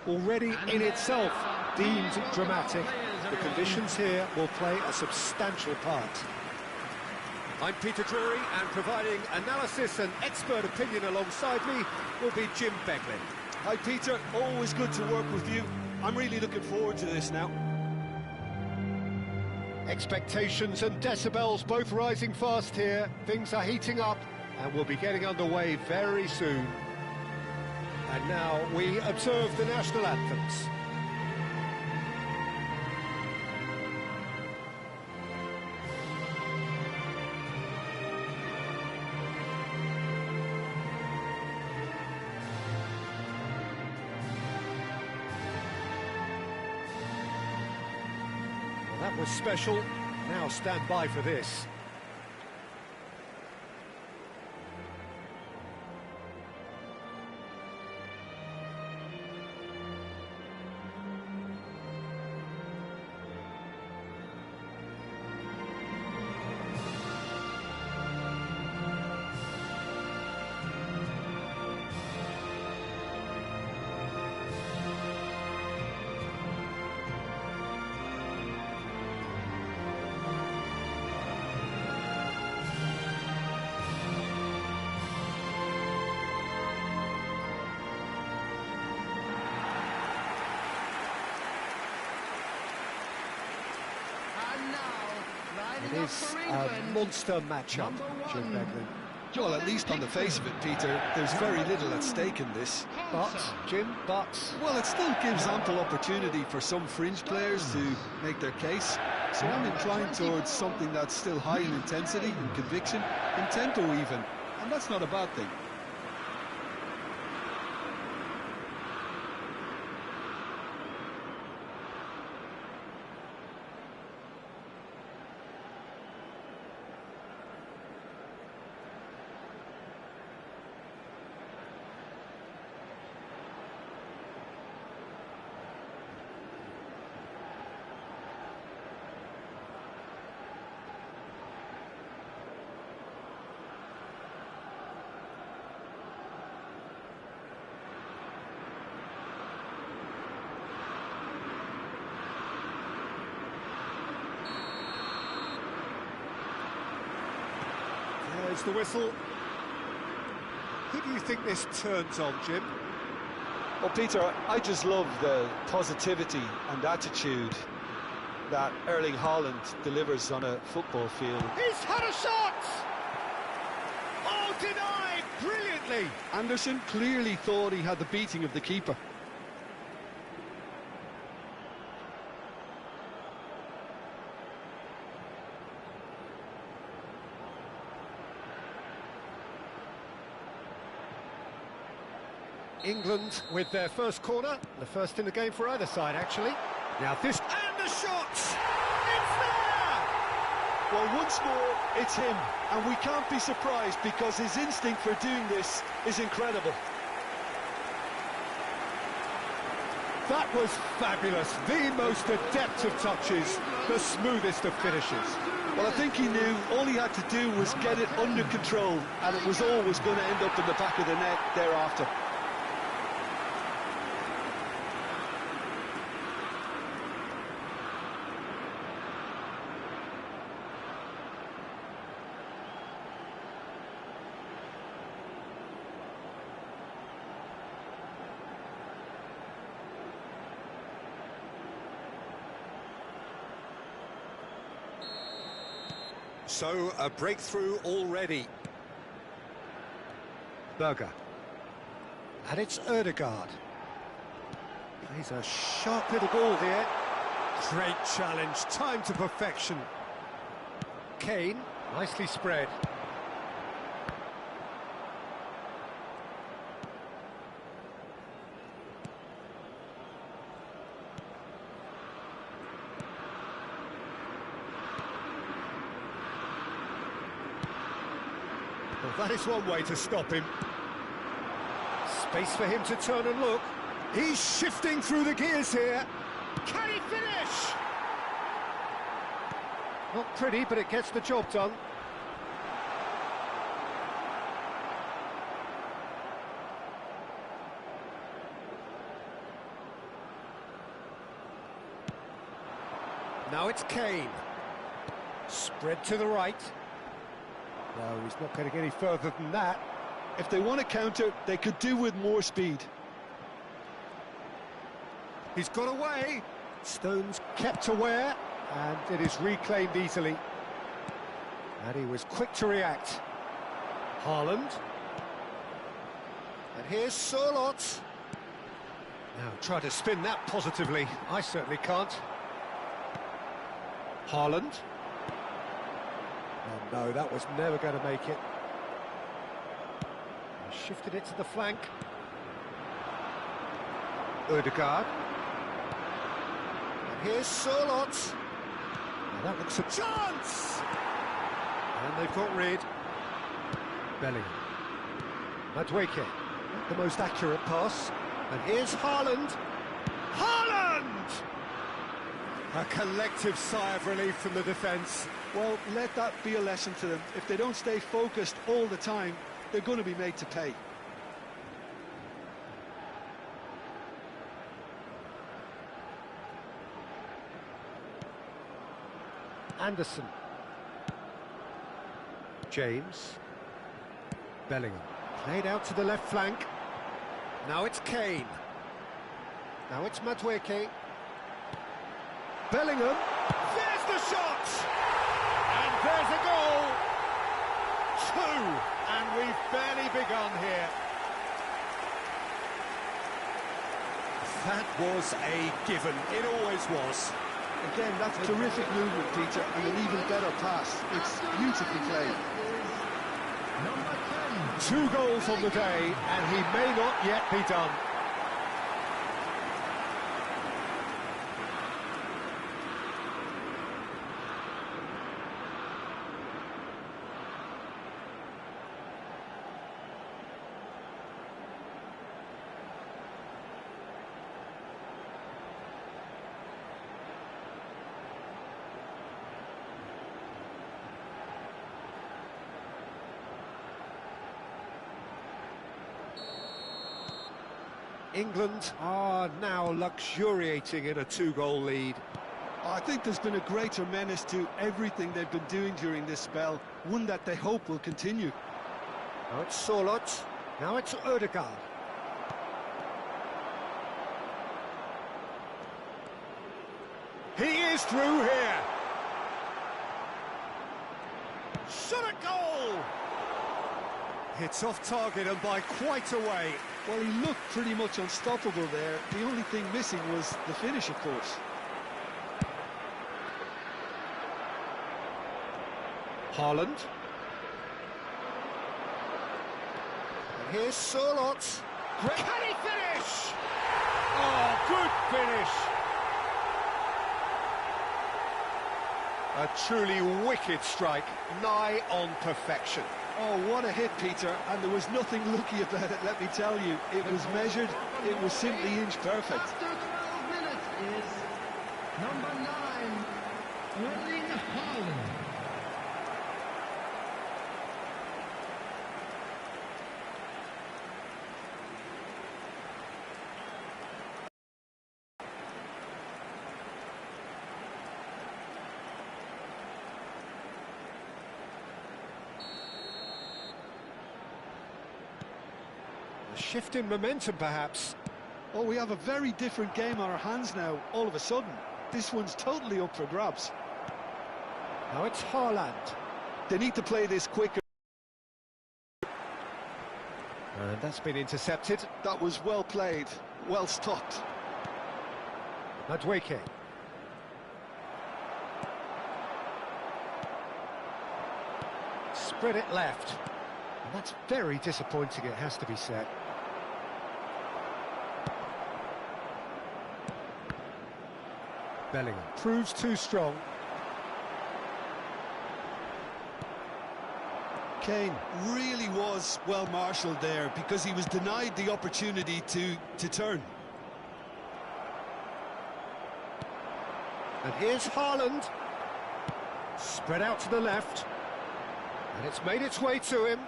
already in itself deemed dramatic. The conditions here will play a substantial part. I'm Peter Drury, and providing analysis and expert opinion alongside me will be Jim Beglin. Hi Peter, always good to work with you. I'm really looking forward to this now. Expectations and decibels both rising fast here. Things are heating up and we'll be getting underway very soon. And now we observe the national anthems. That was special. Now stand by for this. It is a monster matchup, Jim Beglin. Well, at least on the face of it, Peter, there's very little at stake in this. But, Jim, Well, it still gives ample opportunity for some fringe players to make their case. So I'm inclined towards something that's still high in intensity and conviction, in tempo even, and that's not a bad thing. there's the whistle. Who do you think this turns on, Jim? Well, Peter, I just love the positivity and attitude that Erling Haaland delivers on a football field. He's had a shot! Oh, denied brilliantly! Anderson clearly thought he had the beating of the keeper. England with their first corner, the first in the game for either side, actually. Now this... And the shot! It's there! Well, once more, it's him. And we can't be surprised because his instinct for doing this is incredible. That was fabulous. The most adept of touches, the smoothest of finishes. Well, I think he knew all he had to do was get it under control, and it was always going to end up in the back of the net thereafter. So, a breakthrough already. Berger. And it's Ødegaard. Plays a sharp little ball here. Great challenge, time to perfection. Kane, nicely spread. Well, that is one way to stop him. Space for him to turn and look. He's shifting through the gears here. Can he finish? Not pretty, but it gets the job done. Now it's Kane. Spread to the right. No, he's not getting any further than that. If they want to counter, they could do with more speed. He's got away. Stones kept aware, and it is reclaimed easily. And he was quick to react. Haaland. And here's Sørloth. Now try to spin that positively. I certainly can't. Haaland. Oh no, that was never going to make it. He shifted it to the flank. Ødegaard. And here's Sørloth. Now that looks a chance! And they've got rid. Bellingham. Madueke. Not the most accurate pass. And here's Haaland. Haaland! A collective sigh of relief from the defence. Well, let that be a lesson to them. If they don't stay focused all the time, they're going to be made to pay. Anderson. James. Bellingham. Played out to the left flank. Now it's Kane. Now it's Madueke. Bellingham. There's the shot! And there's a goal! 2, and we've barely begun here. That was a given. It always was. Again, that's terrific movement, Peter, and an even better pass. It's beautifully played. 2 goals on the day, and he may not yet be done. England are now luxuriating in a 2-goal lead. I think there's been a greater menace to everything they've been doing during this spell, one that they hope will continue. Now it's Sørloth, now it's Ødegaard. He is through here. Shot at goal! It's off target and by quite a way. Well, he looked pretty much unstoppable there. The only thing missing was the finish, of course. Haaland. And here's Sørloth. Can he finish? Oh, good finish. A truly wicked strike, nigh on perfection. Oh, what a hit, Peter, and there was nothing lucky about it, let me tell you. It was measured, it was simply inch perfect. After 12 minutes is number 9, Erling Haaland. A shift in momentum, perhaps. Oh, we have a very different game on our hands now, all of a sudden. This one's totally up for grabs. Now it's Haaland. They need to play this quicker. And that's been intercepted. That was well played, well stopped. Madueke. Spread it left. And that's very disappointing, it has to be said. Bellingham proves too strong. Kane really was well marshalled there because he was denied the opportunity to turn. And here's Haaland. Spread out to the left. And it's made its way to him.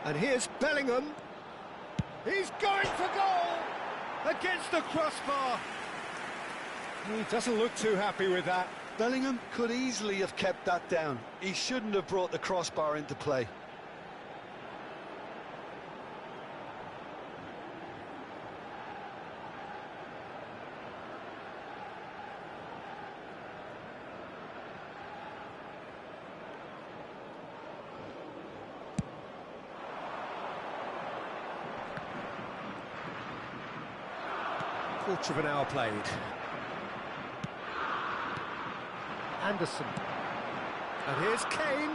And here's Bellingham. He's going for goal! Against the crossbar! He doesn't look too happy with that. Bellingham could easily have kept that down. He shouldn't have brought the crossbar into play. Quarter of an hour played. Anderson. And here's Kane.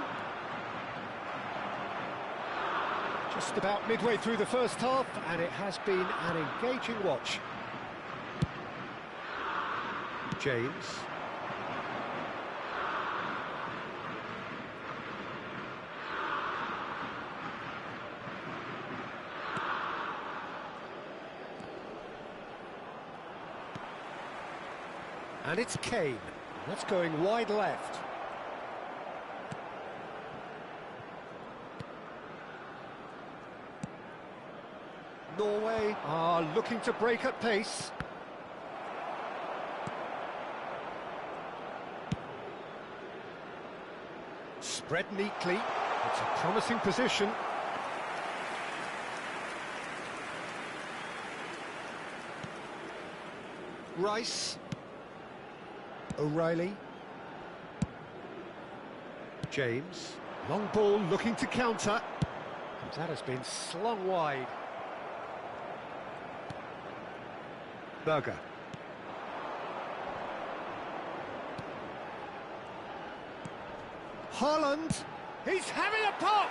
Just about midway through the first half, and it has been an engaging watch. James. And it's Kane. That's going wide left. Norway are looking to break at pace. Spread neatly. It's a promising position. Rice. O'Reilly. James. Long ball looking to counter. That has been slung wide. Berger. Haaland. He's having a pop!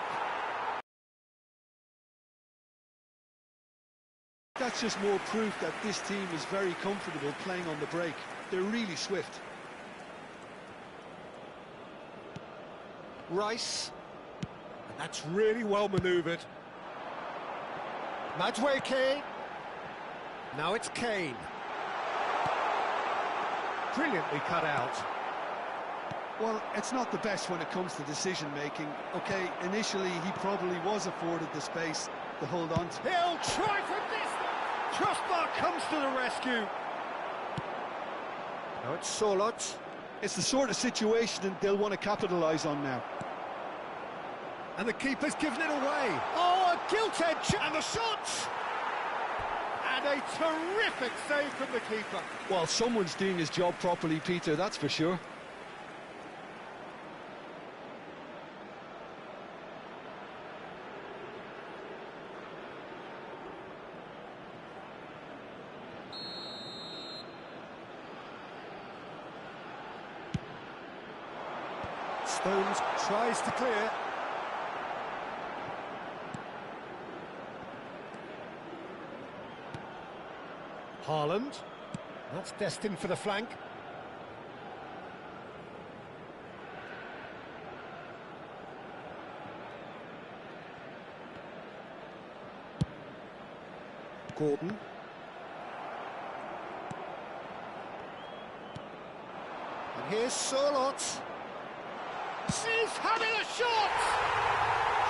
That's just more proof that this team is very comfortable playing on the break. They're really swift. Rice. And that's really well manoeuvred. Madueke. Now it's Kane. Brilliantly cut out. Well, it's not the best when it comes to decision-making. OK, initially he probably was afforded the space to hold on to. He'll try for this! Crossbar comes to the rescue. Now it's Sorloth. It's the sort of situation they'll want to capitalise on now. And the keeper's given it away. Oh, a gilt edge, and the shot! And a terrific save from the keeper. Well, someone's doing his job properly, Peter, that's for sure. Stones tries to clear. Haaland. That's destined for the flank. Gordon. And here's Sorloth. He's having a shot!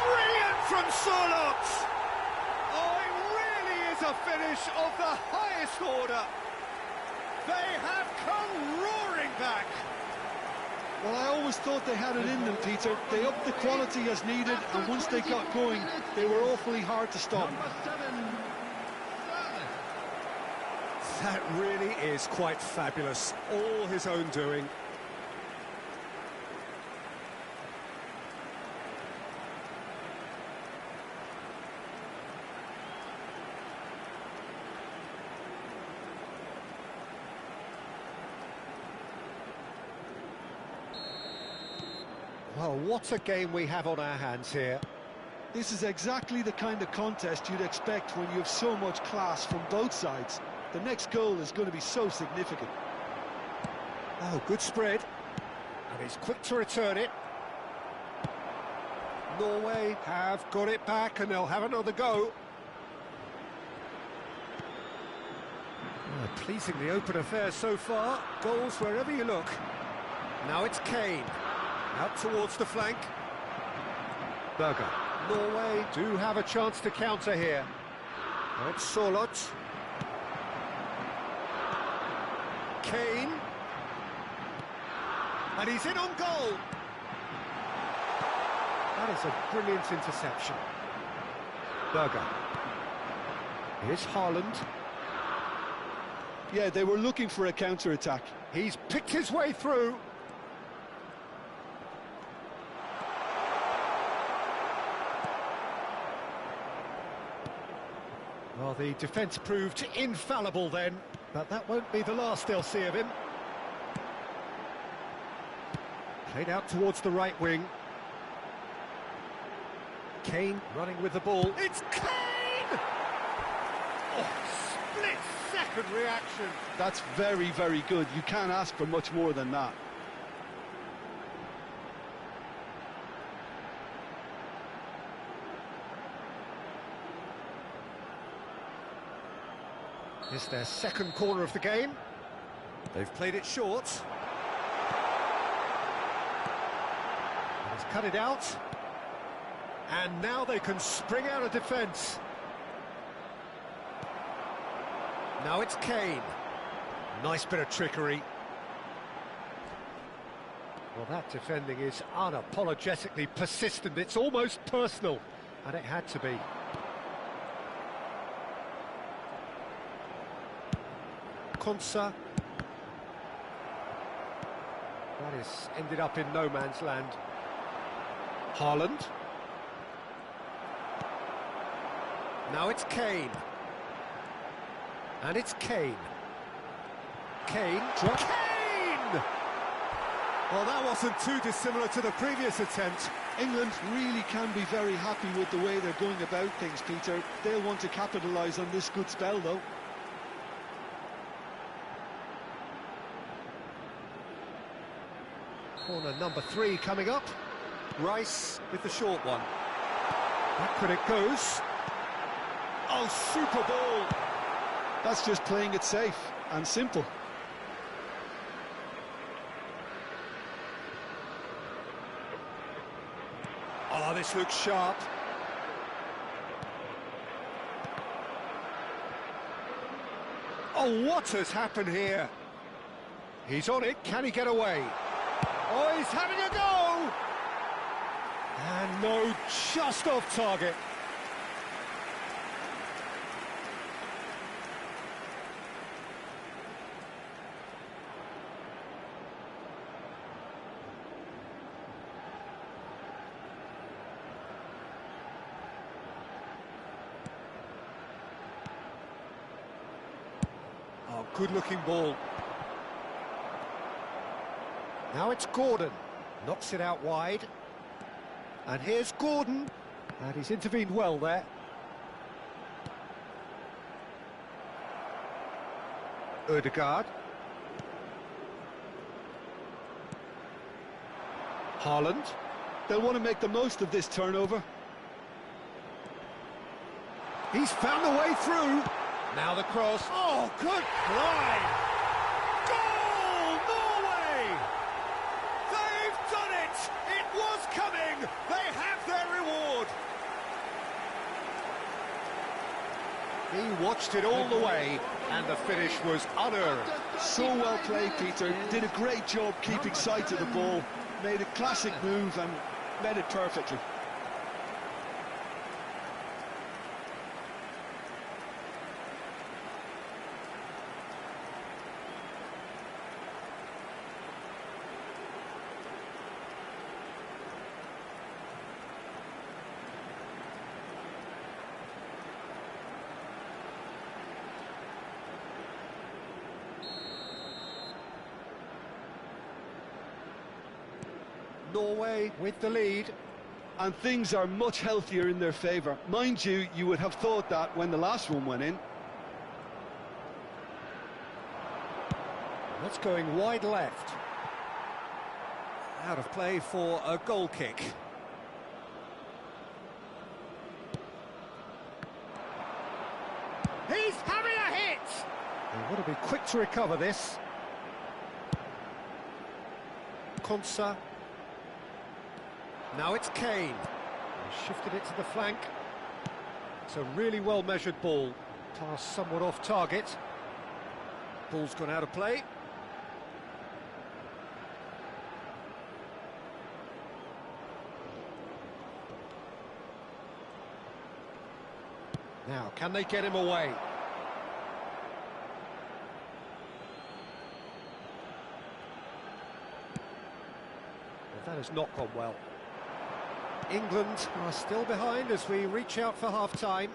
Brilliant from Sorloth! Oh, it really is a finish of the highest order. They have come roaring back. Well, I always thought they had it in them, Peter. They upped the quality as needed, and once they got going, they were awfully hard to stop. That really is quite fabulous. All his own doing. Well, what a game we have on our hands here. This is exactly the kind of contest you'd expect when you have so much class from both sides. The next goal is going to be so significant. Oh, good spread. And he's quick to return it. Norway have got it back and they'll have another go. Oh, pleasingly open affair so far. Goals wherever you look. Now it's Kane. Out towards the flank. Berger. Norway do have a chance to counter here. Now it's Sorloth. Kane. And he's in on goal. That is a brilliant interception. Berger. Here's Haaland. Yeah, they were looking for a counter-attack. He's picked his way through. Well, the defence proved infallible then, but that won't be the last they'll see of him. Played out towards the right wing. Kane running with the ball. It's Kane! Oh, split-second reaction. That's very, very good. You can't ask for much more than that. It's their second corner of the game. They've played it short. He's cut it out. And now they can spring out of defence. Now it's Kane. Nice bit of trickery. Well, that defending is unapologetically persistent. It's almost personal, and it had to be. Konsa. That is ended up in no man's land. Haaland. Now it's Kane. And it's Kane. Kane. Kane! Well, that wasn't too dissimilar to the previous attempt. England really can be very happy with the way they're going about things, Peter. They'll want to capitalise on this good spell, though. Corner number 3 coming up. Rice with the short one. Back when it goes. Oh, super ball! That's just playing it safe and simple. Oh, this looks sharp. Oh, what has happened here? He's on it, can he get away? Oh, he's having a go! And no, just off target. Oh, good-looking ball. Now it's Gordon. Knocks it out wide. And here's Gordon. And he's intervened well there. Ødegaard. Haaland. They'll want to make the most of this turnover. He's found a way through. Now the cross. Oh, good fly! Goal, Norway! They've done it! It was coming! They have their reward! He watched it all the way, and the finish was unearned. So well played, Peter. Did a great job keeping sight of the ball. Made a classic move and met it perfectly. Norway with the lead. And things are much healthier in their favour. Mind you, you would have thought that when the last one went in. That's going wide left. Out of play for a goal kick. He's having a hit! They want to be quick to recover this. Konsa. Now it's Kane. He shifted it to the flank. It's a really well-measured ball. Pass somewhat off target. Ball's gone out of play. Now, can they get him away? Well, that has not gone well. England are still behind as we reach out for half-time.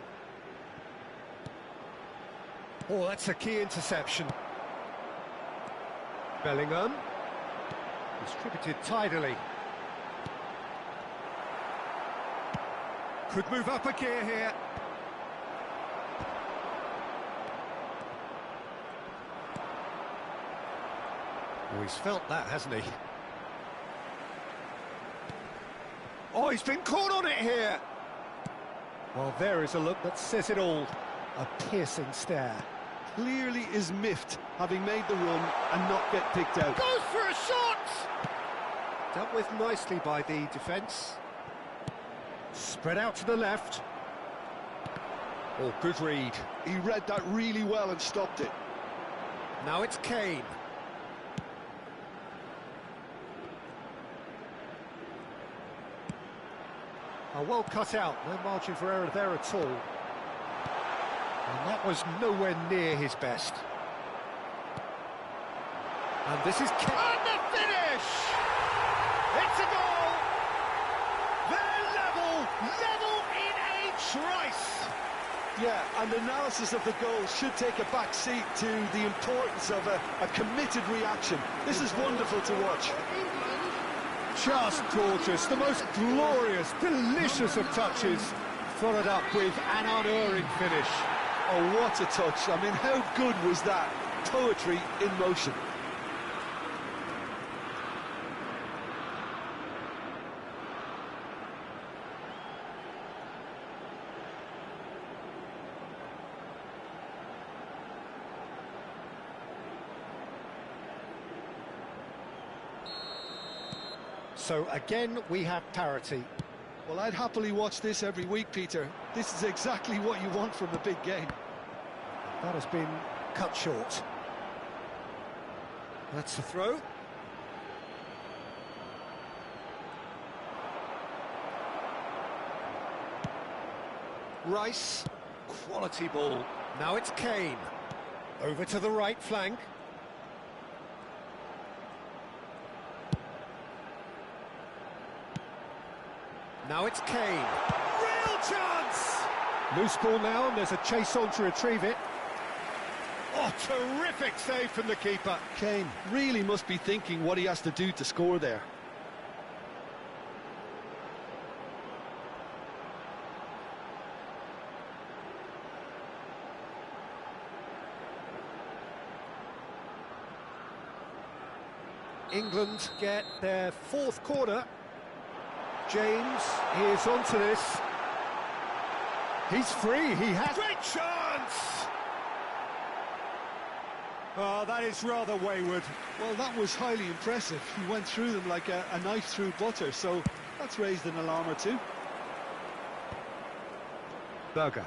Oh, that's a key interception. Bellingham. Distributed tidily. Could move up a gear here. Oh, he's felt that, hasn't he? Oh, he's been caught on it here! Well, there is a look that says it all. A piercing stare. Clearly is miffed, having made the run and not get picked out. Goes for a shot! Dealt with nicely by the defence. Spread out to the left. Oh, good read. He read that really well and stopped it. Now it's Kane. Oh, well cut out, no margin for error there at all. And that was nowhere near his best. And this is Kane. And the finish! It's a goal! They're level in a trice! Yeah, and analysis of the goal should take a back seat to the importance of a committed reaction. This is wonderful to watch. Just gorgeous, the most glorious, delicious of touches, followed up with an unerring finish. Oh, what a touch. I mean, how good was that? Poetry in motion. So again, we have parity. Well, I'd happily watch this every week, Peter. This is exactly what you want from a big game. That has been cut short. That's the throw. Rice, quality ball. Now it's Kane. Over to the right flank. Now it's Kane. Real chance! Loose ball now, and there's a chase on to retrieve it. Oh, terrific save from the keeper. Kane really must be thinking what he has to do to score there. England get their fourth corner. James is onto this. He's free, he has... Great chance! Oh, that is rather wayward. Well, that was highly impressive. He went through them like a knife through butter, so that's raised an alarm or two. Berger.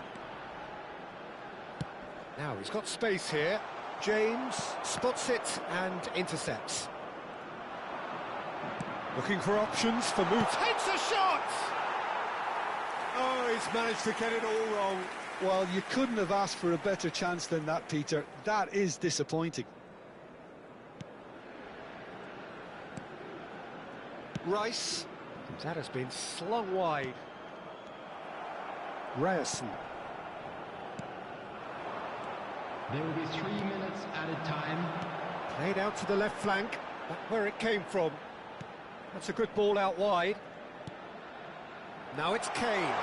Now he's got space here. James spots it and intercepts. Looking for options for moves. Takes a shot! Oh, he's managed to get it all wrong. Well, you couldn't have asked for a better chance than that, Peter. That is disappointing. Rice. That has been slung wide. Ryerson. There will be 3 minutes added time. Played out to the left flank. That's where it came from. That's a good ball out wide. Now it's Kane.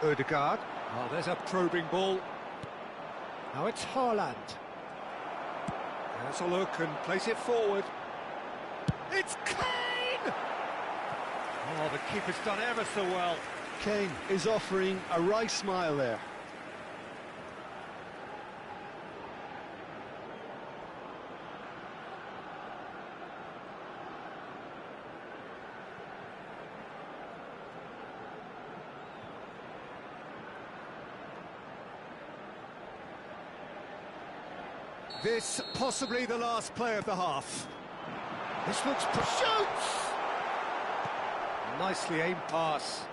Ødegaard. Oh, there's a probing ball. Now it's Haaland. Has a look and place it forward. It's Kane! Oh, the keeper's done ever so well. Kane is offering a wry smile there. This possibly the last play of the half. This looks... Shoots! Nicely aimed pass.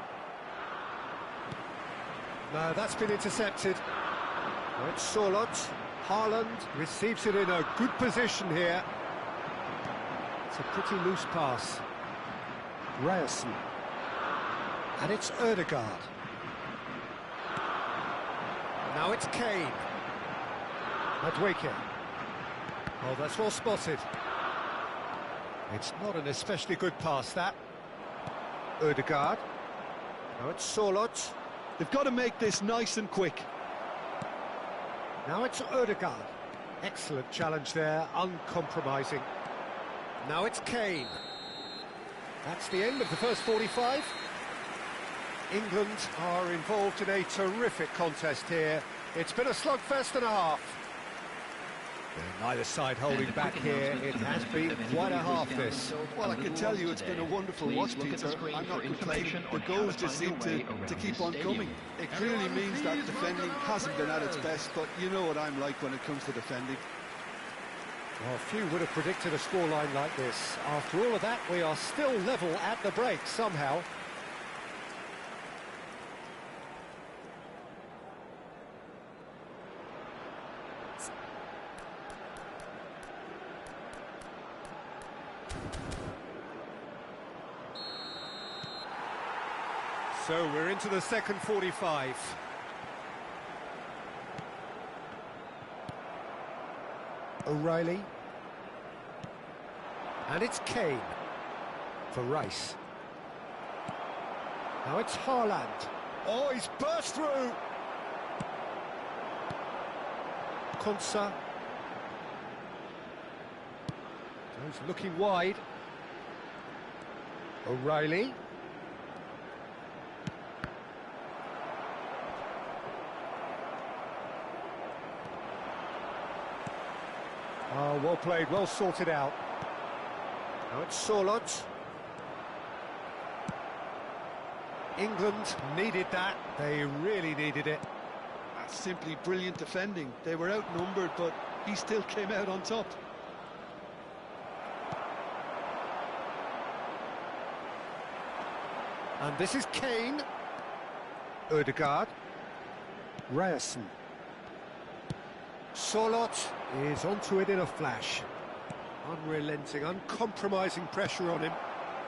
No, that's been intercepted. Now it's Sorloth. Haaland receives it in a good position here. It's a pretty loose pass. Ryerson. And it's Ødegaard. Now it's Kane. Madueke. Oh, that's well spotted. It's not an especially good pass, that. Ødegaard. Now it's Sorloth. They've got to make this nice and quick. Now it's Ødegaard. Excellent challenge there, uncompromising. Now it's Kane. That's the end of the first 45. England are involved in a terrific contest here. It's been a slugfest and a half. Neither side holding back here. It has been quite a half, this. Well, I can tell you it's been a wonderful watch, Peter. I'm not complaining. The goals just seem to keep on coming. It clearly means that defending hasn't been at its best, but you know what I'm like when it comes to defending. Well, few would have predicted a scoreline like this. After all of that, we are still level at the break somehow. So we're into the second 45. O'Reilly. And it's Kane for Rice. Now it's Haaland. Oh, he's burst through. Konsa. He's looking wide. O'Reilly. Oh, well played, well sorted out. Now it's Sorloth. England needed that. They really needed it. That's simply brilliant defending. They were outnumbered, but he still came out on top. And this is Kane. Ødegaard. Ryerson. Sorloth is onto it in a flash. Unrelenting, uncompromising pressure on him.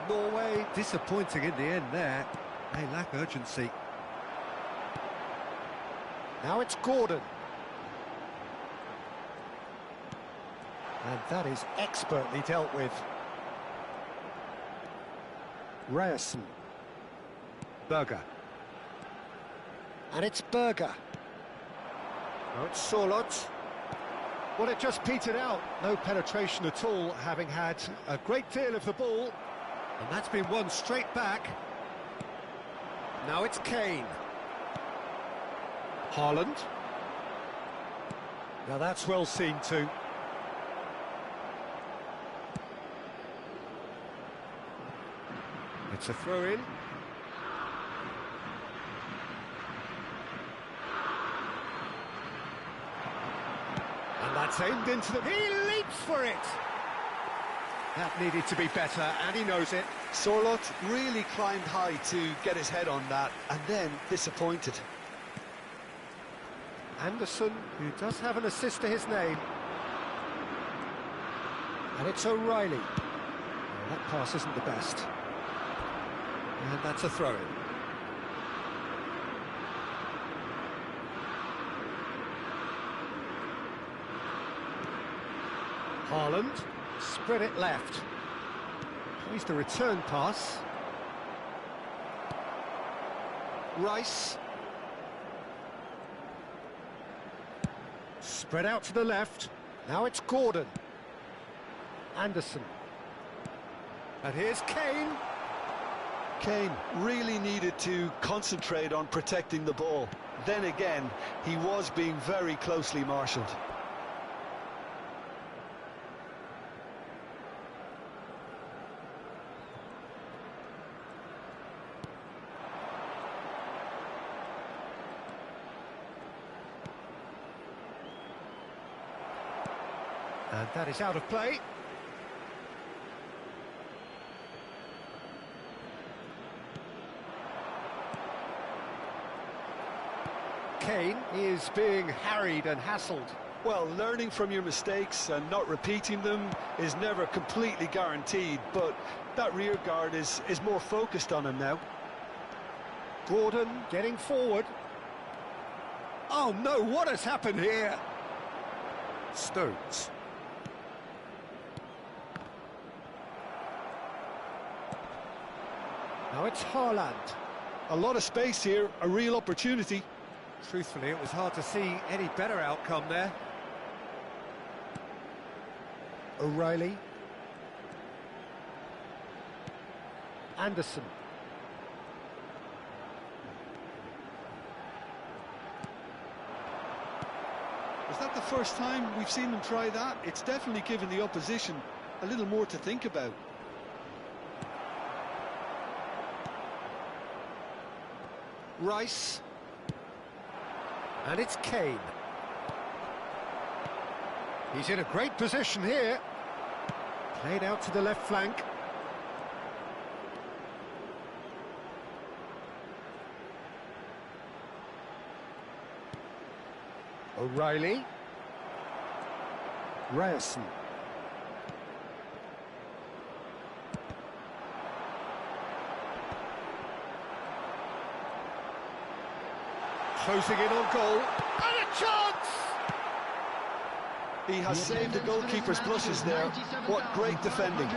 Norway disappointing in the end there. They lack urgency. Now it's Gordon. And that is expertly dealt with. Ryerson. Berger. And it's Berger. Now it's Sorloth. Well, it just petered out. No penetration at all, having had a great deal of the ball. And that's been won straight back. Now it's Kane. Haaland. Now that's well seen too. It's a throw-in. And that's aimed into the... He leaps for it! That needed to be better, and he knows it. Sorloth really climbed high to get his head on that, and then disappointed. Anderson, who does have an assist to his name. And it's O'Reilly. Well, that pass isn't the best. And that's a throw-in. Haaland, spread it left. Here's the return pass. Rice. Spread out to the left. Now it's Gordon. Anderson. And here's Kane. Kane really needed to concentrate on protecting the ball. Then again, he was being very closely marshalled. And that is out of play. Kane is being harried and hassled. Well, learning from your mistakes and not repeating them is never completely guaranteed, but that rear guard is more focused on him now. Gordon getting forward. Oh no, what has happened here? Stones. Now it's Haaland. A lot of space here, a real opportunity. Truthfully, it was hard to see any better outcome there. O'Reilly. Anderson. Is that the first time we've seen them try that? It's definitely given the opposition a little more to think about. Rice. And it's Kane. He's in a great position here. Played out to the left flank. O'Reilly. Ryerson. Closing in on goal. And a chance! He has saved the goalkeeper's blushes there. What great defending.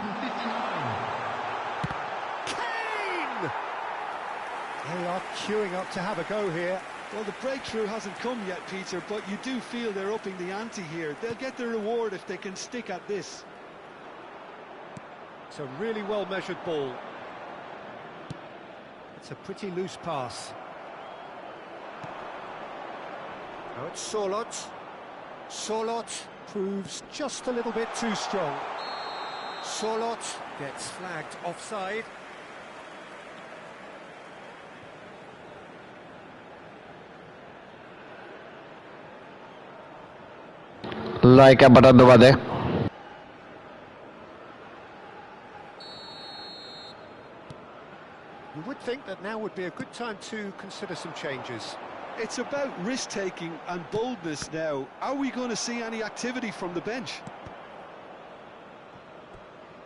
Kane! They are queuing up to have a go here. Well, the breakthrough hasn't come yet, Peter, but you do feel they're upping the ante here. They'll get their reward if they can stick at this. It's a really well-measured ball. It's a pretty loose pass. Now it's Sorloth. Sorloth proves just a little bit too strong. Sorloth gets flagged offside. Like का button दबा दे। You would think that now would be a good time to consider some changes. It's about risk-taking and boldness now. Are we going to see any activity from the bench?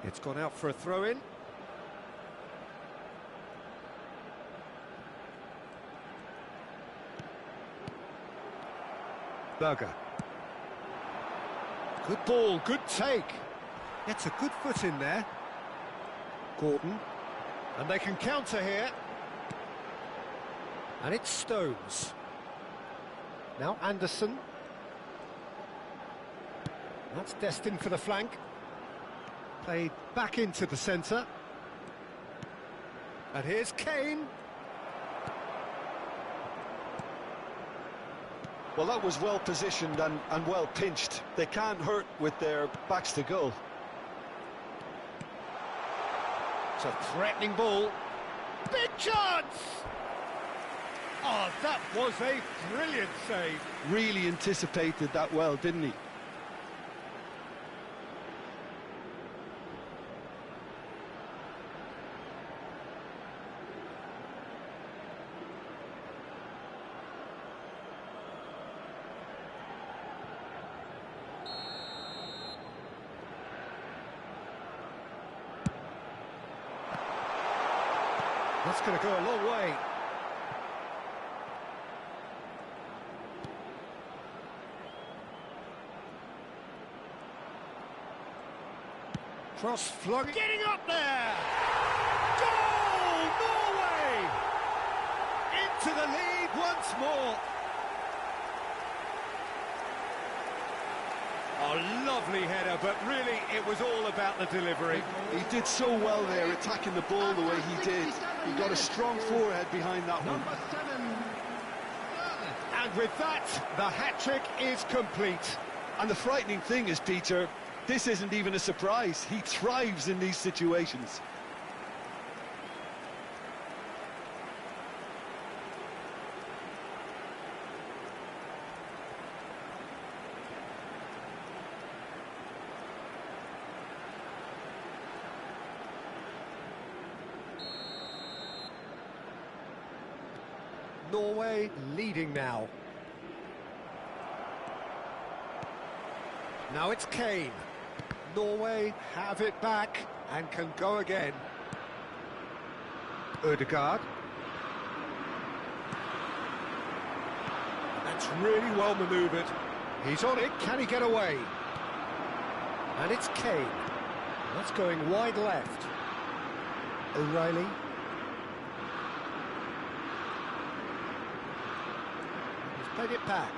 It's gone out for a throw-in. Berger. Good ball, good take. Gets a good foot in there. Gordon. And they can counter here. And it's Stones. Now Anderson. That's destined for the flank. Played back into the centre. And here's Kane. Well, that was well positioned and well pinched. They can't hurt with their backs to goal. It's a threatening ball. Big chance! Oh, that was a brilliant save. Really anticipated that well, didn't he? That's going to go a long way. Cross flung, getting up there! Goal! Norway! Into the lead once more. Oh, lovely header, but really it was all about the delivery. He did so well there, attacking the ball the way he did. He got a strong forehead behind that one. And with that, the hat-trick is complete. And the frightening thing is, Peter, this isn't even a surprise. He thrives in these situations. Norway leading now. Now it's Kane. Norway have it back and can go again. Ødegaard. That's really well manoeuvred. He's on it, can he get away? And it's Kane. That's going wide left. O'Reilly. He's played it back.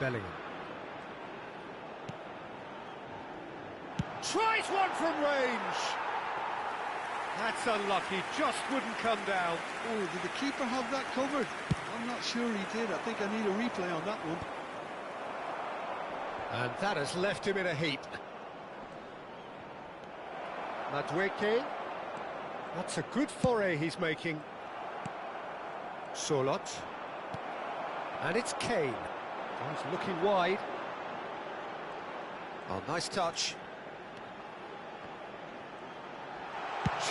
Bellingham. Tries one from range. That's unlucky, just wouldn't come down. Oh, did the keeper have that covered? I'm not sure he did. I think I need a replay on that one. And that has left him in a heap. Madueke. That's a good foray he's making. Solot. And it's Kane. He's looking wide. Oh, nice touch.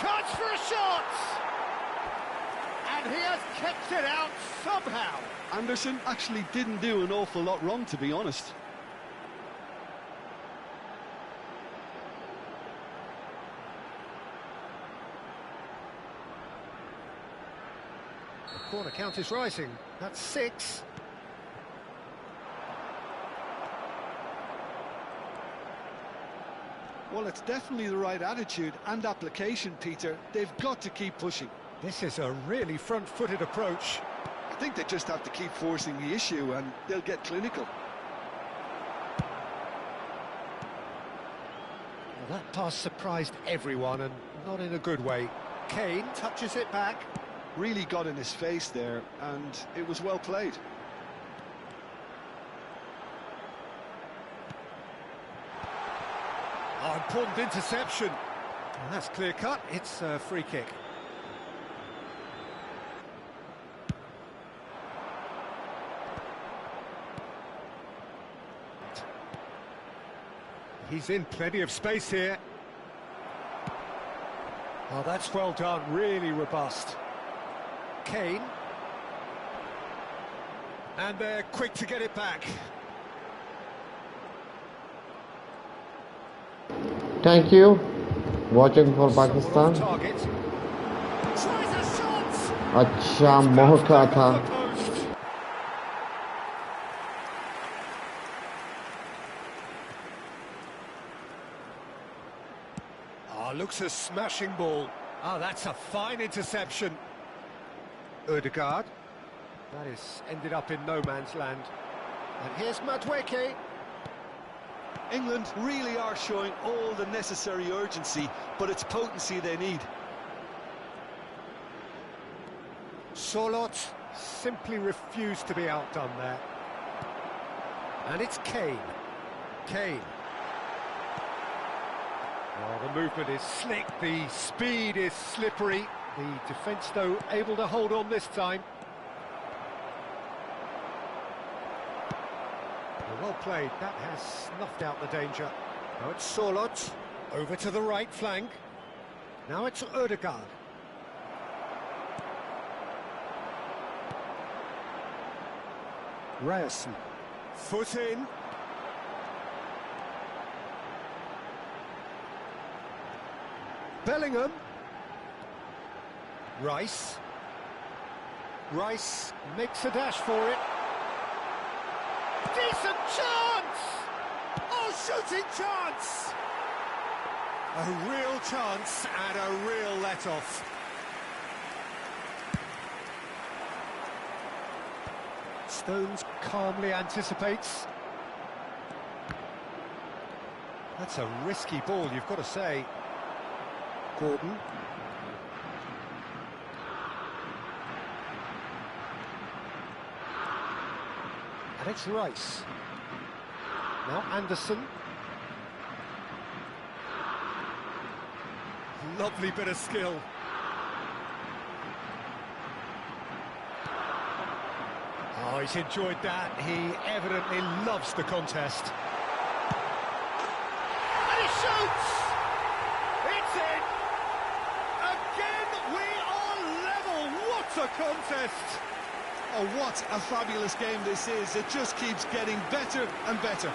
Chance for a shot! And he has kept it out somehow. Anderson actually didn't do an awful lot wrong, to be honest. The corner count is rising. That's 6. Well, it's definitely the right attitude and application, Peter. They've got to keep pushing. This is a really front-footed approach. I think they just have to keep forcing the issue and they'll get clinical. Well, that pass surprised everyone and not in a good way. Kane touches it back. Really got in his face there, and it was well played. Oh, important interception. And that's clear-cut. It's a free kick. He's in plenty of space here. Oh, that's well done. Really robust. Kane. And they're quick to get it back. Thank you. Watching for Pakistan. Target. Tries a shot. अच्छा मौका था. Oh, looks a smashing ball. Oh, that's a fine interception. Ødegaard. That is ended up in no man's land. And here's Madueke. England really are showing all the necessary urgency, but it's potency they need. Solot simply refused to be outdone there. And it's Kane. Kane. Oh, the movement is slick, the speed is slippery. The defence, though, able to hold on this time. Well played, that has snuffed out the danger. Now it's Solot, over to the right flank. Now it's Ødegaard. Ryerson, foot in. Bellingham. Rice. Rice makes a dash for it. Decent chance! Oh, shooting chance! A real chance and a real let-off. Stones calmly anticipates. That's a risky ball, you've got to say. Gordon. And it's Rice. Now Anderson. Lovely bit of skill. Oh, he's enjoyed that. He evidently loves the contest. And he shoots! It's in! Again, we are level. What a contest! Oh, what a fabulous game this is. It just keeps getting better and better.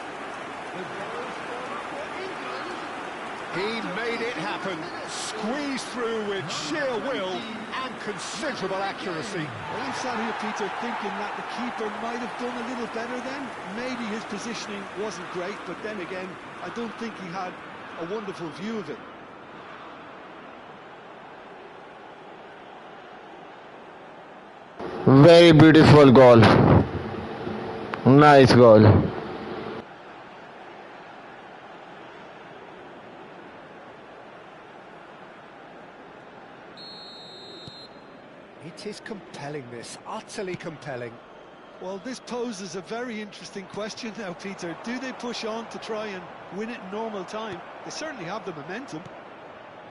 He made it happen, squeezed through with sheer will and considerable accuracy. Well, I'm sat here, Peter, thinking that the keeper might have done a little better then. Maybe his positioning wasn't great, but then again, I don't think he had a wonderful view of it. Very beautiful goal. Nice goal. It is compelling, this, utterly compelling. Well, this poses a very interesting question now, Peter. Do they push on to try and win it in normal time? They certainly have the momentum.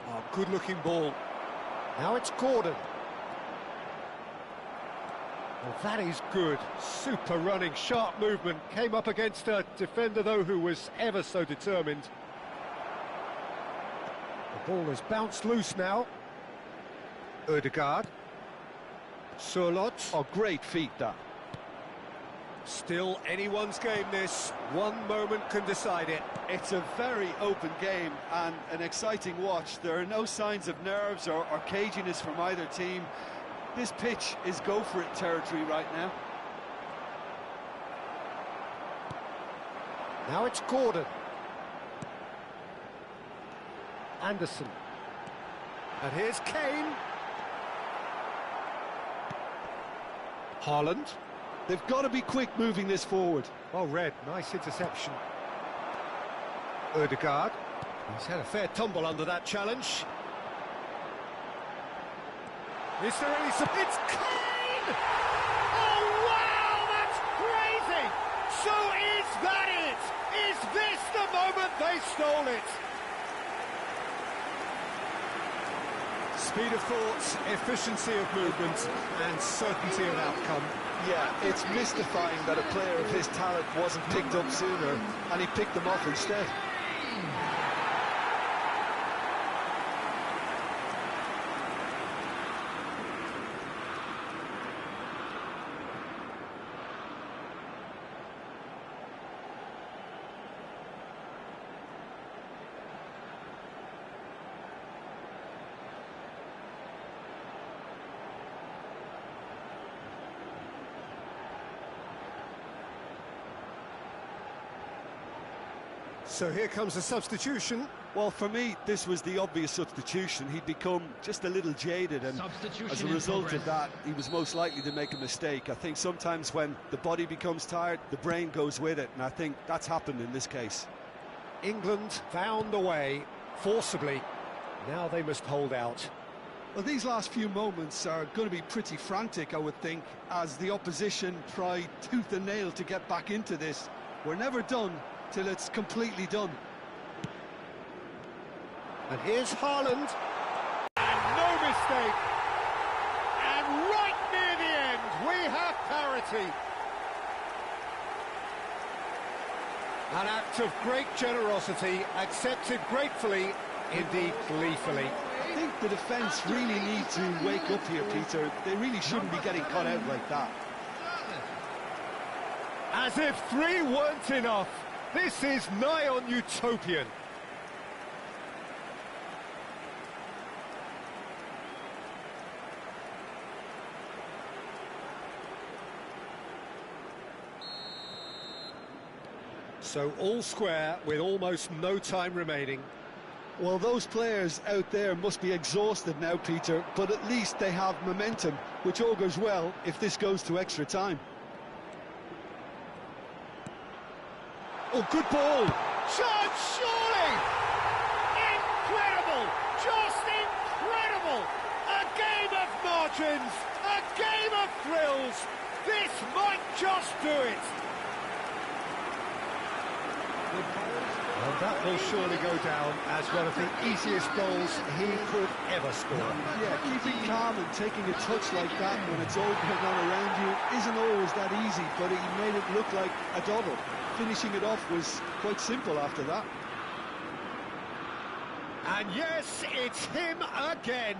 Oh, good-looking ball. Now it's Gordon. Well, that is good. Super running, sharp movement. Came up against a defender, though, who was ever so determined. The ball has bounced loose now. Ødegaard. Surlot. Oh, great feat, that. Still anyone's game, this. One moment can decide it. It's a very open game and an exciting watch. There are no signs of nerves or caginess from either team. This pitch is go-for-it territory right now. Now it's Gordon. Anderson. And here's Kane. Haaland. They've got to be quick moving this forward. Well read, nice interception. Ødegaard. He's had a fair tumble under that challenge. Is there any... It's Kane! Oh, wow, that's crazy! So is that it? Is this the moment they stole it? Speed of thought, efficiency of movement, and certainty of outcome. Yeah, it's mystifying that a player of his talent wasn't picked up sooner, and he picked them off instead. So here comes a substitution. Well, for me, this was the obvious substitution. He'd become just a little jaded, and as a result of that, he was most likely to make a mistake. I think sometimes when the body becomes tired, the brain goes with it, and I think that's happened in this case. England found a way, forcibly. Now they must hold out. Well, these last few moments are going to be pretty frantic, I would think, as the opposition try tooth and nail to get back into this. We're never done till it's completely done. And here's Haaland. And no mistake. And right near the end, we have parity. An act of great generosity, accepted gratefully, indeed gleefully. I think the defence really need to wake up here, Peter. They really shouldn't be getting caught out like that. As if 3 weren't enough. This is nigh on utopian. So all square with almost no time remaining. Well, those players out there must be exhausted now, Peter, but at least they have momentum, which augurs well if this goes to extra time. Oh, good ball! Shot, surely! Incredible! Just incredible! A game of margins! A game of thrills! This might just do it! Well, that will surely go down as one of the easiest goals he could ever score. Yeah, keeping calm and taking a touch like that when it's all going on around you isn't always that easy, but he made it look like a doddle. Finishing it off was quite simple after that. And yes, it's him again.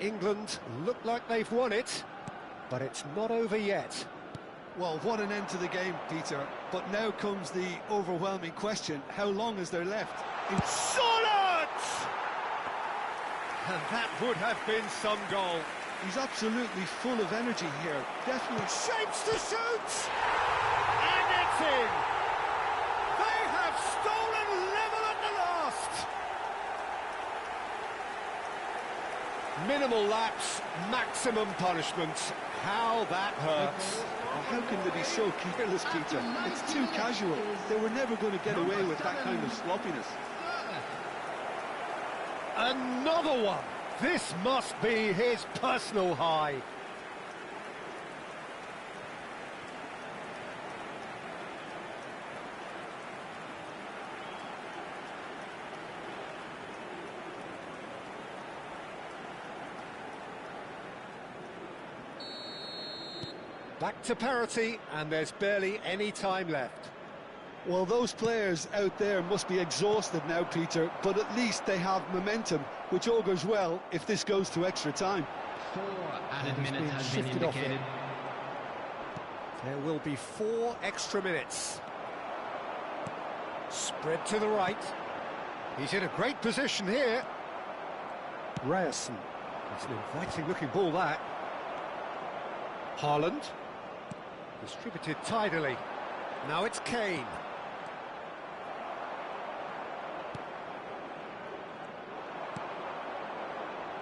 England look like they've won it, but it's not over yet. Well, what an end to the game, Peter. But now comes the overwhelming question: how long is there left? It's solid! And that would have been some goal. He's absolutely full of energy here. Definitely Shapes to shoot! And it's in! They have stolen level at the last! Minimal lapse, maximum punishment. How that hurts. Oh, how can they be so careless, Peter? It's too casual. They were never going to get away with that kind of sloppiness. Another one! This must be his personal high. Back to parity, and there's barely any time left. Well, those players out there must be exhausted now, Peter, but at least they have momentum, which augurs well if this goes to extra time. 4 added minutes has been indicated. There will be 4 extra minutes. Spread to the right. He's in a great position here. Ryerson. It's an inviting-looking ball, that. Haaland. Distributed tidily. Now it's Kane.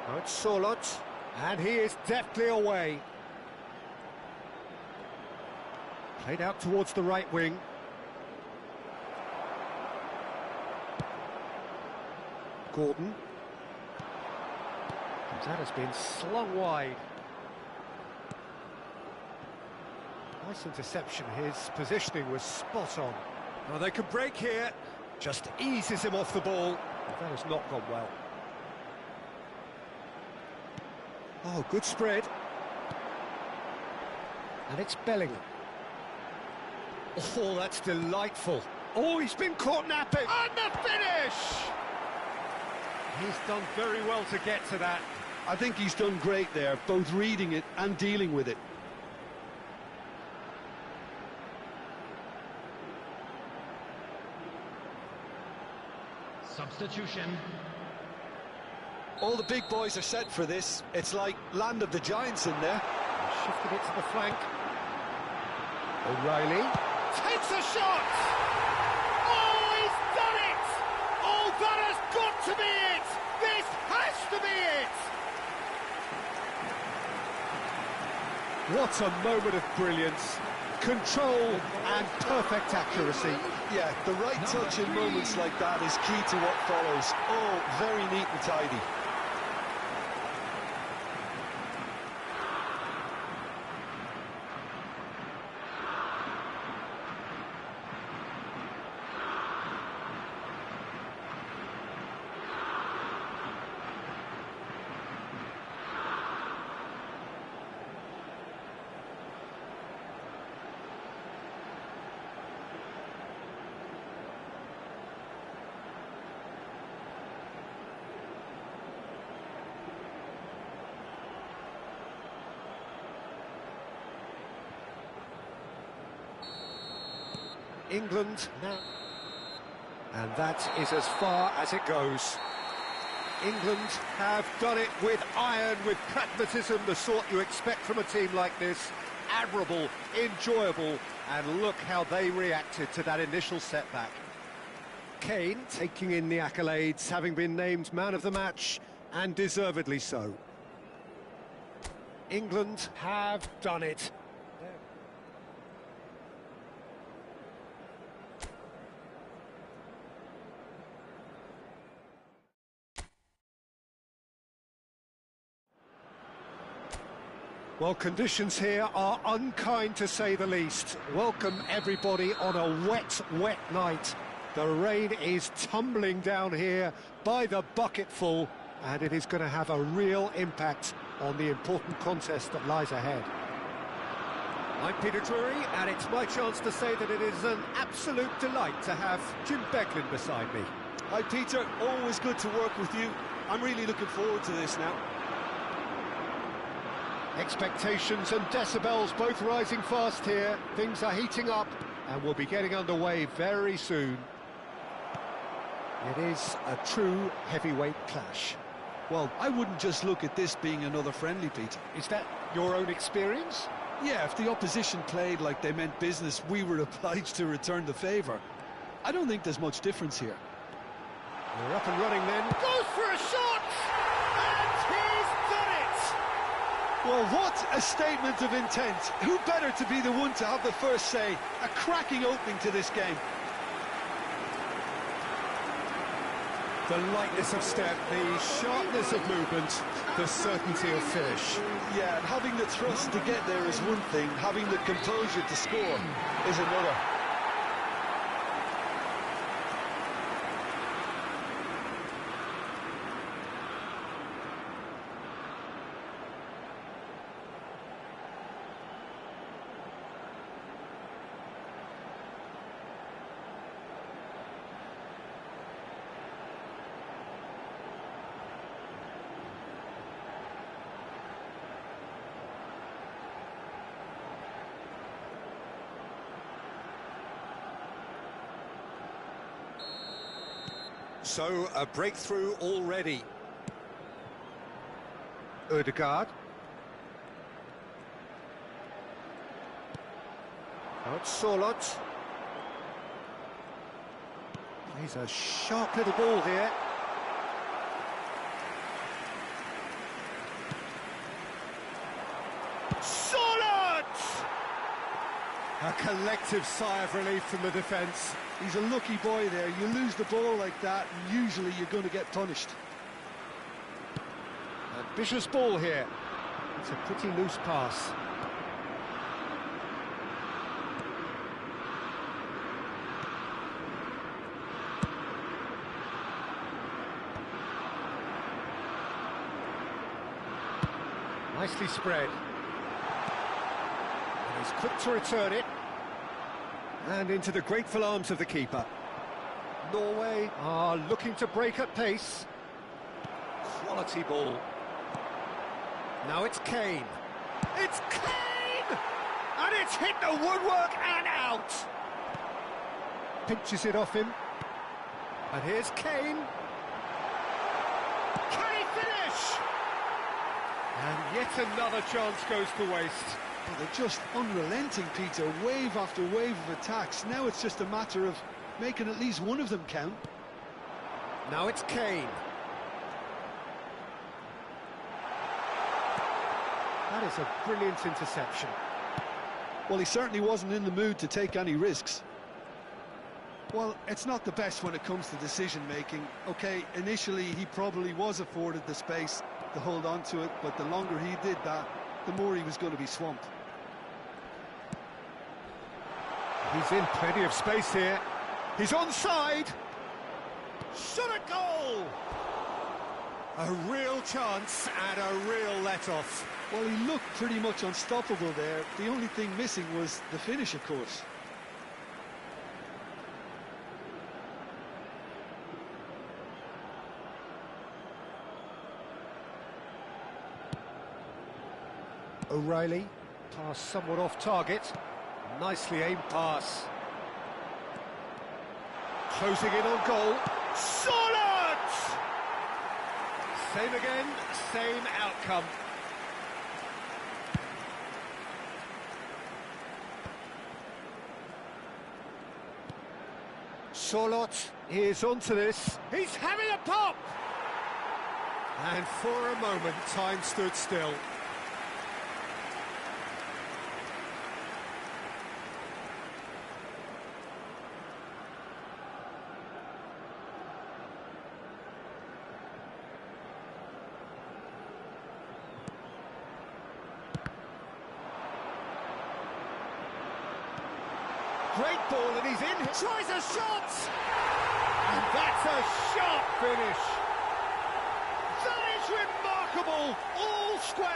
Now it's Solot, and he is deftly away. Played out towards the right wing. Gordon. That has been slung wide. Nice interception, his positioning was spot on. Now they can break here, just eases him off the ball. That has not gone well. Oh, good spread. And it's Bellingham. Oh, that's delightful. Oh, he's been caught napping. And the finish! He's done very well to get to that. I think he's done great there, both reading it and dealing with it. Substitution. All the big boys are set for this. It's like land of the giants in there. Shifted it to the flank. O'Reilly takes a shot! Oh, he's done it! Oh, that has got to be it! This has to be it! What a moment of brilliance. Control and perfect accuracy. Yeah, the right touch in moments like that is key to what follows. Oh, very neat and tidy. England now. And that is as far as it goes. England have done it with iron, with pragmatism, the sort you expect from a team like this. Admirable, enjoyable, and look how they reacted to that initial setback. Kane taking in the accolades, having been named man of the match, and deservedly so. England have done it. Well, conditions here are unkind to say the least. Welcome everybody on a wet, wet night. The rain is tumbling down here by the bucketful, and it is going to have a real impact on the important contest that lies ahead. I'm Peter Drury, and it's my chance to say that it is an absolute delight to have Jim Beglin beside me. Hi, Peter. Always good to work with you. I'm really looking forward to this now. Expectations and decibels both rising fast here. Things are heating up and we'll be getting underway very soon. It is a true heavyweight clash. Well, I wouldn't just look at this being another friendly, Peter. Is that your own experience? Yeah, if the opposition played like they meant business, we were obliged to return the favour. I don't think there's much difference here. We're up and running then. Goes for a shot! And he's done it! Well, what a statement of intent. Who better to be the one to have the first say? A cracking opening to this game. The lightness of step, the sharpness of movement, the certainty of finish. Yeah, and having the thrust to get there is one thing, having the composure to score is another. So, a breakthrough already. Ødegaard. Now it's Solot. He's a sharp little ball here. Solot! A collective sigh of relief from the defence. He's a lucky boy there. You lose the ball like that, and usually you're going to get punished. Ambitious ball here. It's a pretty loose pass. Nicely spread. And he's quick to return it. And into the grateful arms of the keeper. Norway are looking to break at pace. Quality ball. Now it's Kane. It's Kane! And it's hit the woodwork and out! Pinches it off him. And here's Kane. Can he finish? And yet another chance goes to waste. Well, they're just unrelenting, Peter. Wave after wave of attacks. Now it's just a matter of making at least one of them count. Now it's Kane. That is a brilliant interception. Well, he certainly wasn't in the mood to take any risks. Well, it's not the best when it comes to decision-making. OK, initially he probably was afforded the space to hold on to it, but the longer he did that, the more he was going to be swamped. He's in plenty of space here. He's onside. Shot a goal! A real chance and a real let-off. Well, he looked pretty much unstoppable there. The only thing missing was the finish, of course. O'Reilly, pass somewhat off target. Nicely aimed pass. Closing in on goal. Solid! Same again, same outcome. Solot is onto this. He's having a pop! And for a moment, time stood still. Great ball, and he's in. Tries a shot! And that's a sharp finish. That is remarkable. All square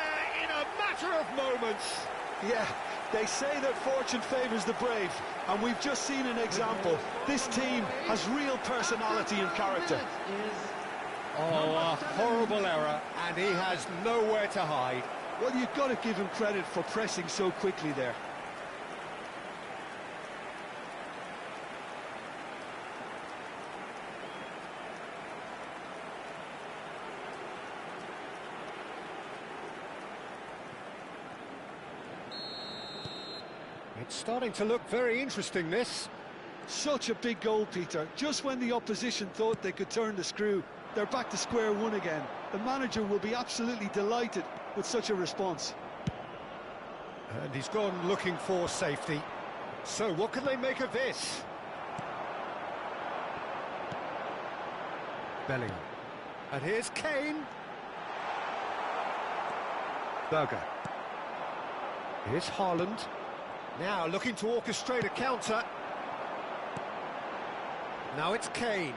in a matter of moments. Yeah, they say that fortune favours the brave, and we've just seen an example. This team has real personality and character. Oh, a horrible error, and he has nowhere to hide. Well, you've got to give him credit for pressing so quickly there. It's starting to look very interesting, this. Such a big goal, Peter. Just when the opposition thought they could turn the screw, they're back to square one again. The manager will be absolutely delighted with such a response. And he's gone looking for safety. So what can they make of this? Bellingham. And here's Kane. Berger. Here's Haaland. Now looking to orchestrate a counter. Now it's Kane.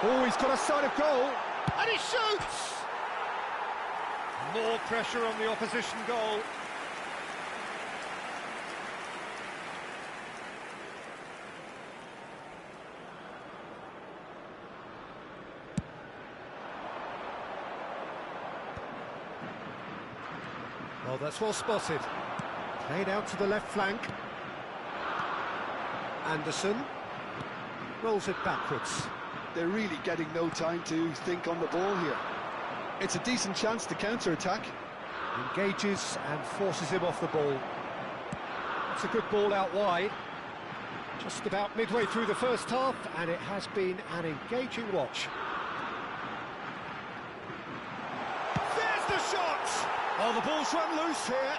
Oh, he's got a sight of goal. And he shoots! More pressure on the opposition goal. Well, that's well spotted. Played out to the left flank. Anderson rolls it backwards. They're really getting no time to think on the ball here. It's a decent chance to counter-attack. Engages and forces him off the ball. It's a good ball out wide. Just about midway through the first half, and it has been an engaging watch. There's the shot! Oh, the ball's run loose here.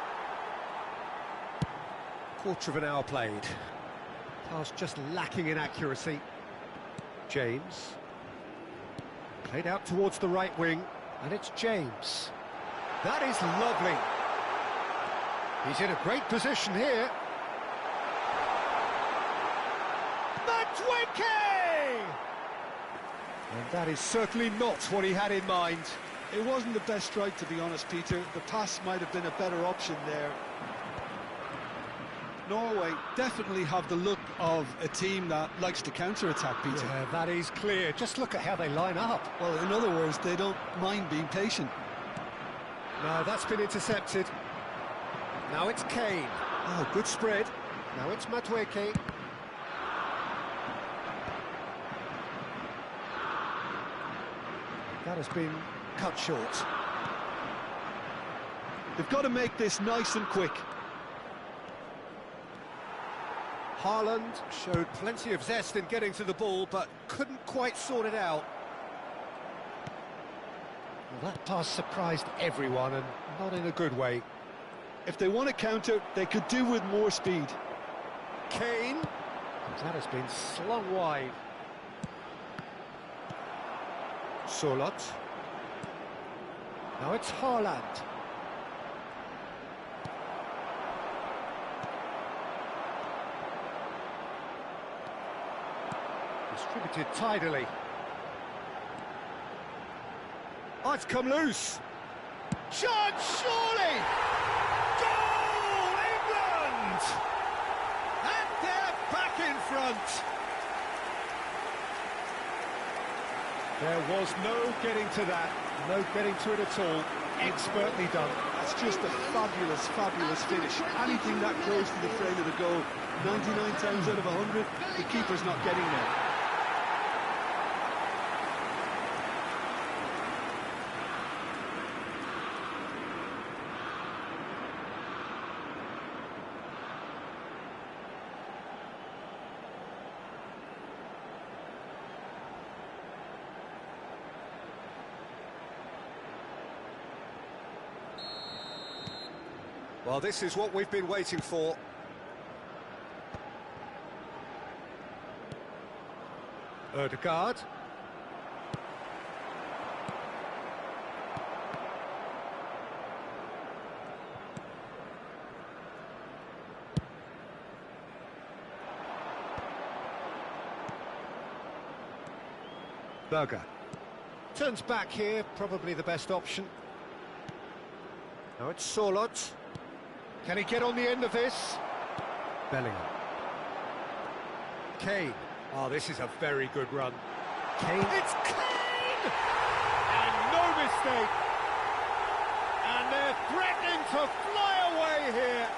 Quarter of an hour played. Pass just lacking in accuracy. James. Played out towards the right wing, and it's James. That is lovely. He's in a great position here. Matweke! And that is certainly not what he had in mind. It wasn't the best strike, to be honest, Peter. The pass might have been a better option there. Norway definitely have the look of a team that likes to counter-attack, Peter. Yeah, that is clear. Just look at how they line up. Well, in other words, they don't mind being patient. No, that's been intercepted. Now it's Kane. Oh, good spread. Now it's Matweke. That has been cut short. They've got to make this nice and quick. Haaland showed plenty of zest in getting to the ball, but couldn't quite sort it out. Well, that pass surprised everyone, and not in a good way. If they want to counter, they could do with more speed. Kane. That has been slung wide. Solot. Now it's Haaland. Distributed tidily. Oh, it's come loose. Shot, surely! Goal, England! And they're back in front. There was no getting to that, no getting to it at all. Expertly done. That's just a fabulous, fabulous finish. Anything that close to the frame of the goal, 99 times out of 100, the keeper's not getting there. Well, this is what we've been waiting for. Ødegaard. Berger. Turns back here, probably the best option. Now it's Solot. Can he get on the end of this? Bellingham. Kane. Oh, this is a very good run. Kane. It's Kane! And no mistake. to fly away here.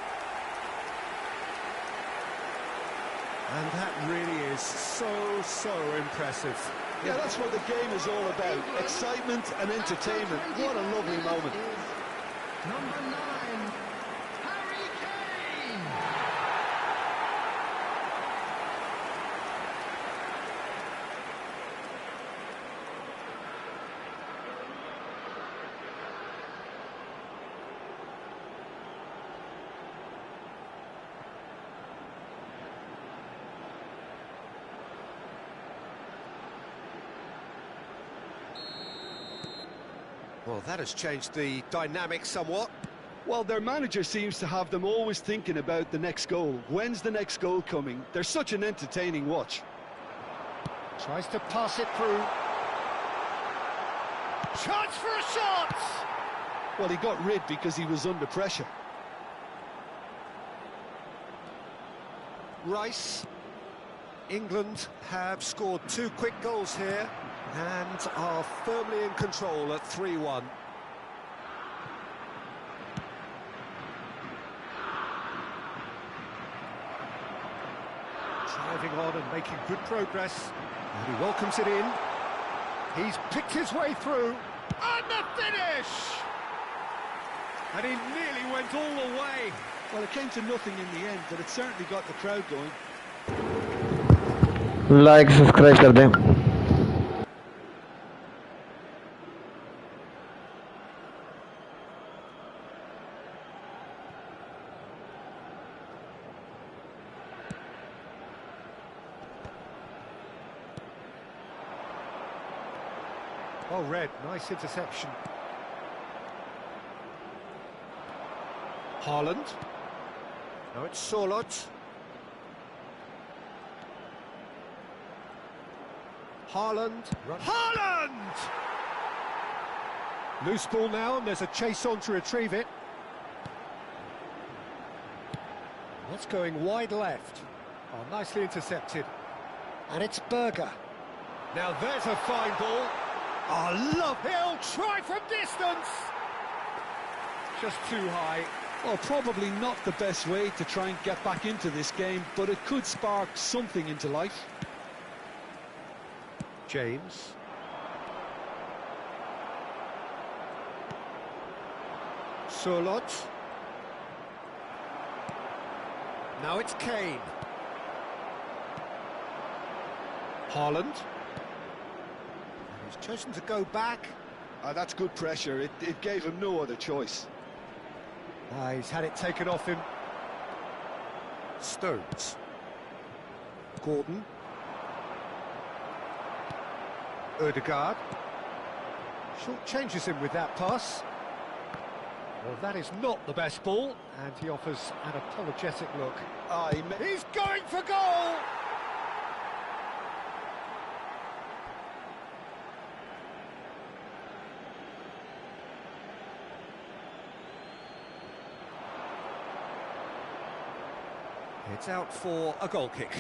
And that really is so impressive. Yeah, that's what the game is all about. Excitement and entertainment. What a lovely moment. Number 9, Harry Kane. Well, that has changed the dynamic somewhat. Well, their manager seems to have them always thinking about the next goal. When's the next goal coming? They're such an entertaining watch. Tries to pass it through. Chance for a shot! Well, he got rid because he was under pressure. Rice. England have scored 2 quick goals here and are firmly in control at 3-1. Driving on and making good progress. And he welcomes it in. He's picked his way through. And the finish! And he nearly went all the way. Well, it came to nothing in the end, but it certainly got the crowd going. Like subscribe कर दें। Oh, Red, nice interception. Haaland. Now it's Sorloth. Haaland. Haaland! Loose ball now, and there's a chase on to retrieve it. That's going wide left. Oh, nicely intercepted. And it's Berger. Now there's a fine ball. Oh, love! He'll try from distance! Just too high. Well, probably not the best way to try and get back into this game, but it could spark something into life. James. Sorloth. Now it's Kane. Haaland. He's chosen to go back. That's good pressure. It gave him no other choice. He's had it taken off him. Stones. Gordon. Ødegaard. Short changes him with that pass. Well, that is not the best ball, and he offers an apologetic look. He's going for goal! It's out for a goal kick.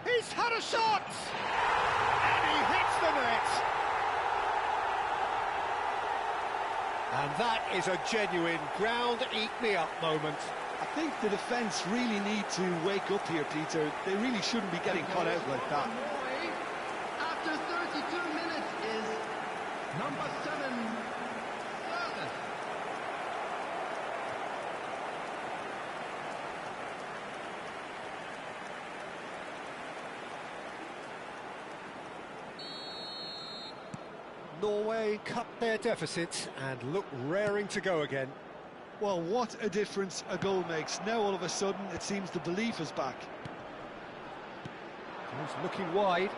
He's had a shot! And he hits the net! And that is a genuine ground-eat-me-up moment. I think the defence really need to wake up here, Peter. They really shouldn't be getting caught out like that. Norway, after 32 minutes, is number 7, Servus. Norway cut their deficit and look raring to go again. Well, what a difference a goal makes. Now all of a sudden it seems the belief is back. He's looking wide.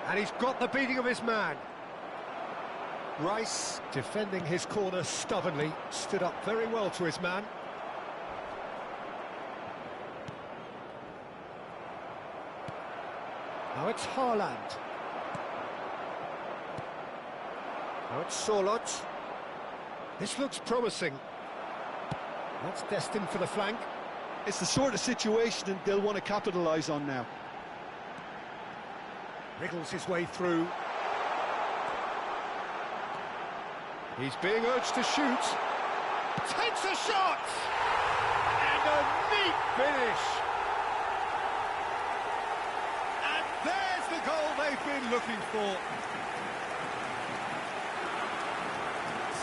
And he's got the beating of his man. Rice, defending his corner stubbornly, stood up very well to his man. Now it's Haaland. Now it's Sorloth. This looks promising. That's destined for the flank. It's the sort of situation they'll want to capitalise on now. Wriggles his way through. He's being urged to shoot. Takes a shot! And a neat finish! And there's the goal they've been looking for.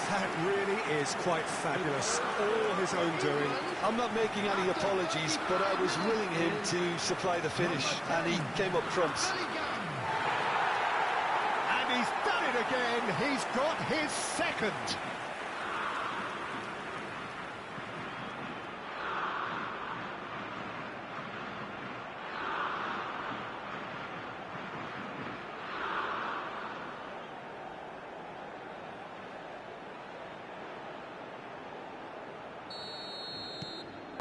That really is quite fabulous. All his own doing. I'm not making any apologies, but I was willing him to supply the finish, and he came up trumps. And he's done it again. He's got his second.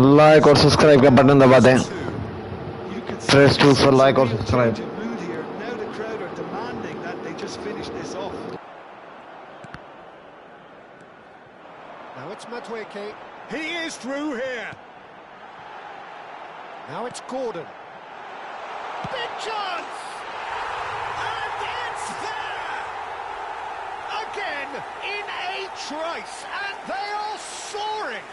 Like और subscribe का button दबा दें press 2 for like or subscribe. Now the crowd are demanding that they just finish this off. Now it's Madueke. He is through here. Now it's Gordon. Big chance! And it's there! Again, in a trice, and they are soaring!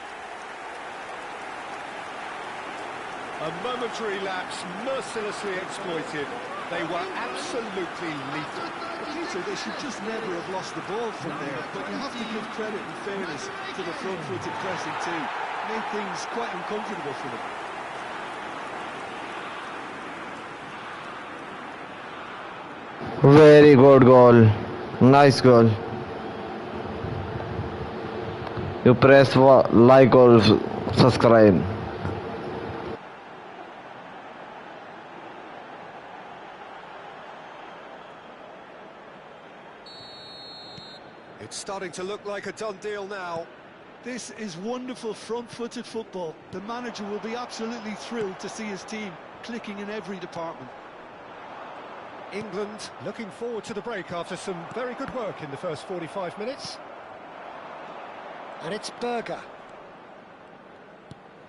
A momentary lapse, mercilessly exploited. They were absolutely lethal. Peter, they should just never have lost the ball from there, but you have to give credit and fairness to the front-footed pressing too. Made things quite uncomfortable for them. Very good goal. Nice goal. You press like or subscribe. It's starting to look like a done deal now. This is wonderful front-footed football. The manager will be absolutely thrilled to see his team clicking in every department. England looking forward to the break after some very good work in the first 45 minutes. And it's Berger.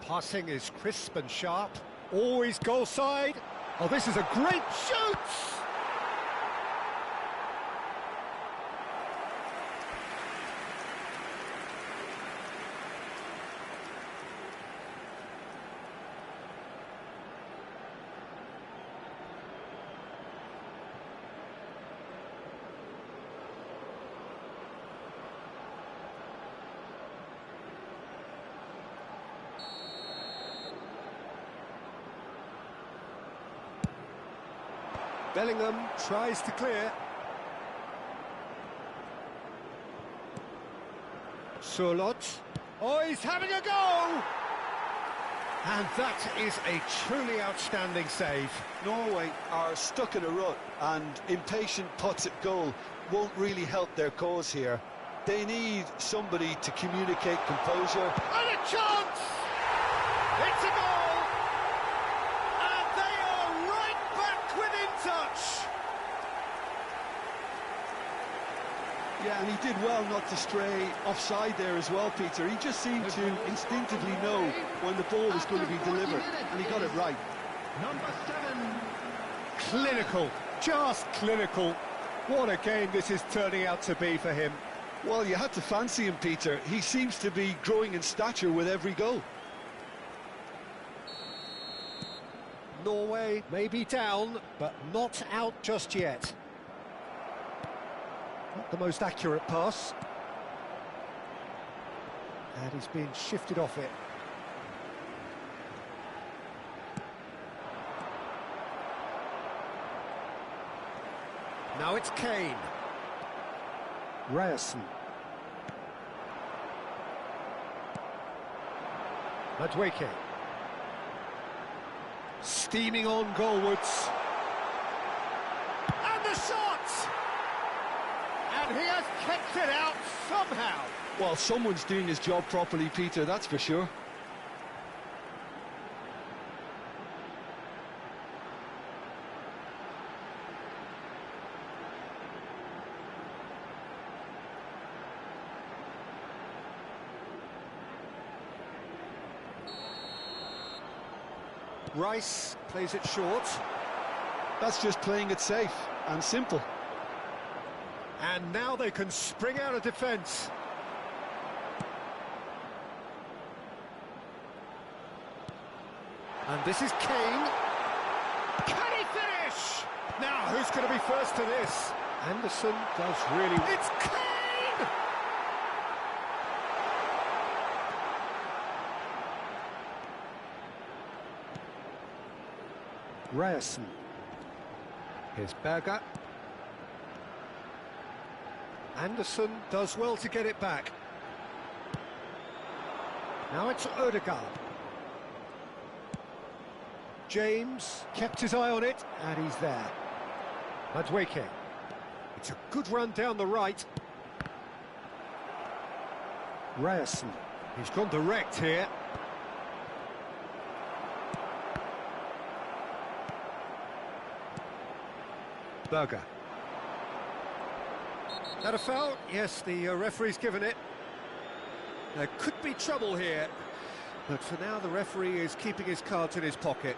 Passing is crisp and sharp. Always goal side. Oh, this is a great shoot! Bellingham tries to clear. Surlot. Oh, he's having a go! And that is a truly outstanding save. Norway are stuck in a rut, and impatient putts at goal won't really help their cause here. They need somebody to communicate composure. And a chance! It's a goal! And they are right back within touch! Yeah, and he did well not to stray offside there as well, Peter. He just seemed to instinctively know when the ball was going to be delivered, and he got it right. Number 7. Clinical, just clinical. What a game this is turning out to be for him. Well, you had to fancy him, Peter. He seems to be growing in stature with every goal. Norway may be down, but not out just yet. Not the most accurate pass. And he's being shifted off it. Now it's Kane. Ryerson. Madueke. Steaming on goalwards. And the shot! And he has kept it out somehow. Well, someone's doing his job properly, Peter, that's for sure. Rice plays it short. That's just playing it safe and simple. And now they can spring out of defence. And this is Kane. Can he finish? Now, who's going to be first to this? Anderson does really... It's Kane! Ryerson. Here's Berger. Anderson does well to get it back. Now it's Odegaard. James kept his eye on it, and he's there. Madueke. It's a good run down the right. Ryerson. He's gone direct here. Berger. That a foul? Yes, the referee's given it. There could be trouble here, but for now the referee is keeping his cards in his pocket.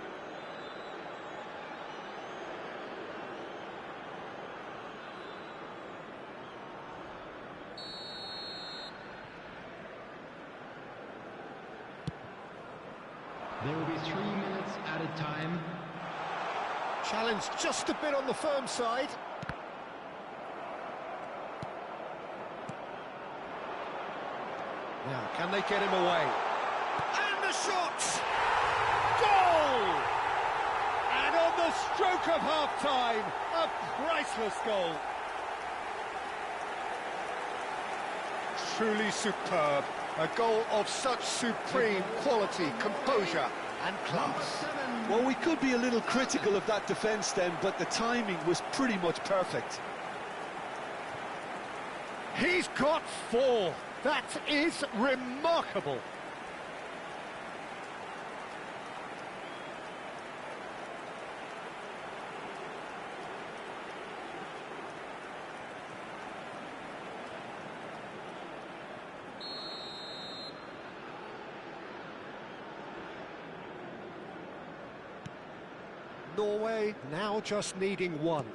There will be 3 minutes added time. Challenge just a bit on the firm side. Now, can they get him away? And the shot! Goal! And on the stroke of half-time, a priceless goal. Truly superb. A goal of such supreme quality, composure and class. Well, we could be a little critical of that defence then, but the timing was pretty much perfect. He's got 4. That is remarkable. Norway now just needing 1.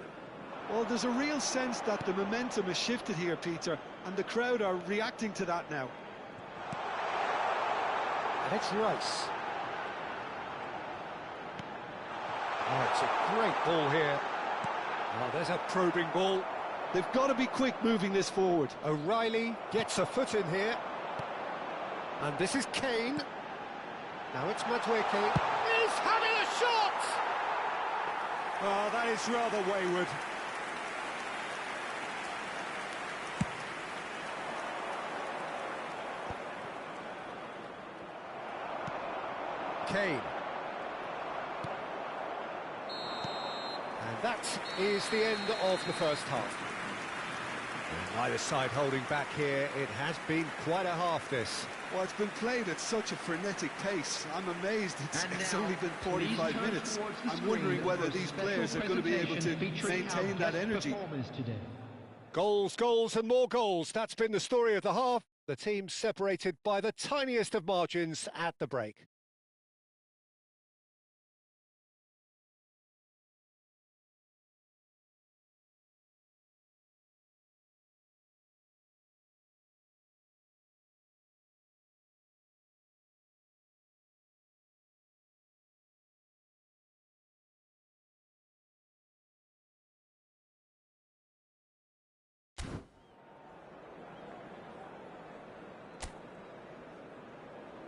Well, there's a real sense that the momentum has shifted here, Peter, and the crowd are reacting to that now. And it's Rice. Oh, it's a great ball here. Oh, there's a probing ball. They've got to be quick moving this forward. O'Reilly gets a foot in here. And this is Kane. Now it's Madueke. He's having a shot! Oh, that is rather wayward. Kane. And that is the end of the first half. And neither side holding back here. It has been quite a half, this. Well, it's been played at such a frenetic pace. I'm amazed it's only been 45 minutes. I'm wondering whether these players are going to be able to maintain that energy. Goals, goals and more goals. That's been the story of the half. The teams separated by the tiniest of margins at the break.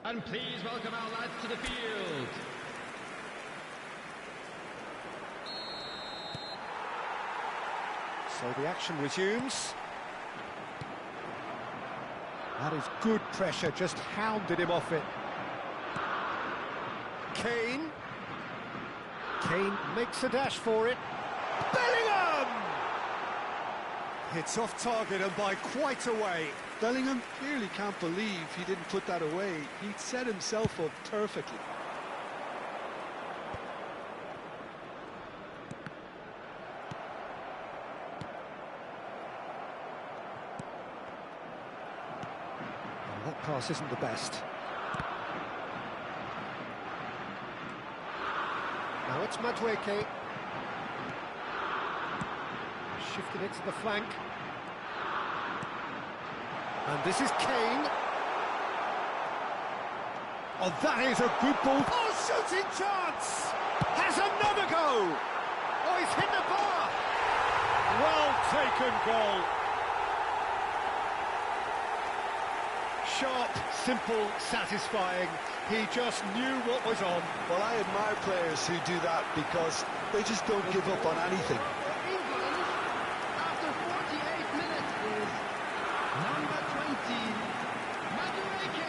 And please welcome our lads to the field. So the action resumes. That is good pressure, just hounded him off it. Kane. Kane makes a dash for it. Bellingham! It's off target and by quite a way. Bellingham clearly can't believe he didn't put that away. He'd set himself up perfectly. Well, that pass isn't the best. Now it's Madueke. Shifted it to the flank. And this is Kane. Oh, that is a good ball. Oh, shooting chance! Has another go! Oh, he's hit the bar! Well taken goal. Sharp, simple, satisfying. He just knew what was on. Well, I admire players who do that because they just don't give up on anything. England, after 48 minutes, is number 20, Madueke.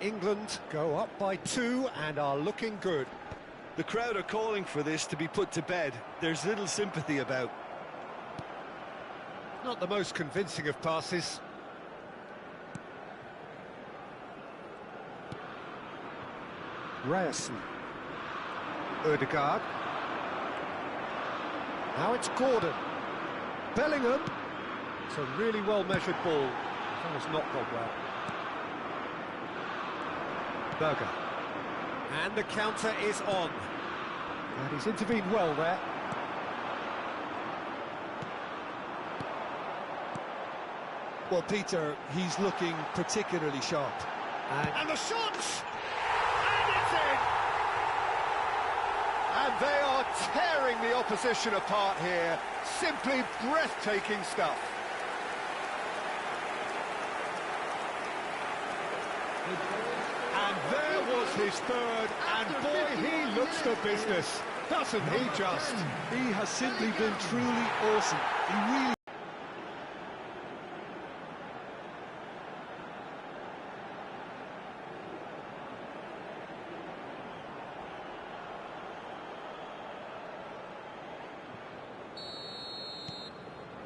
England go up by 2 and are looking good. The crowd are calling for this to be put to bed. There's little sympathy about. Not the most convincing of passes. Ryerson. Ødegaard. Now it's Gordon. Bellingham. It's a really well-measured ball. That has not gone well. Berger. And the counter is on. And he's intervened well there. Well, Peter, he's looking particularly sharp. And the shot! And it's in! And they are tearing the opposition apart here. Simply breathtaking stuff. And there was his third, and boy, he looks the business, doesn't he just? He has simply been truly awesome. He really...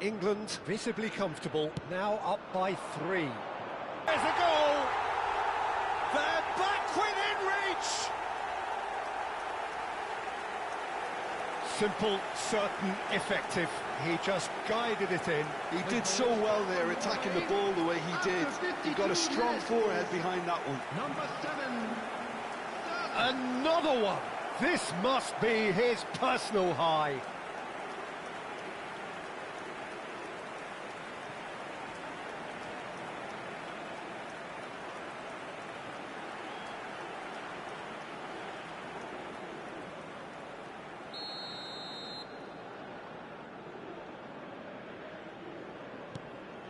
England visibly comfortable, now up by 3. There's a goal! They're back within reach! Simple, certain, effective. He just guided it in. He did so well there, attacking the ball the way he did. He got a strong forehead behind that one. Number 7. Another one! This must be his personal high.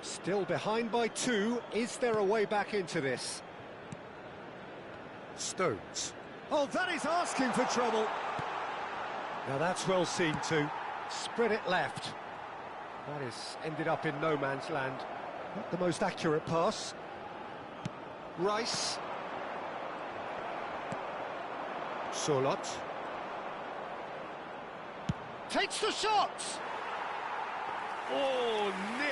Still behind by 2. Is there a way back into this? Stones. Oh, that is asking for trouble. Now that's well seen too. Spread it left. That is ended up in no man's land. Not the most accurate pass. Rice. Solot. Takes the shot! Oh, nearly.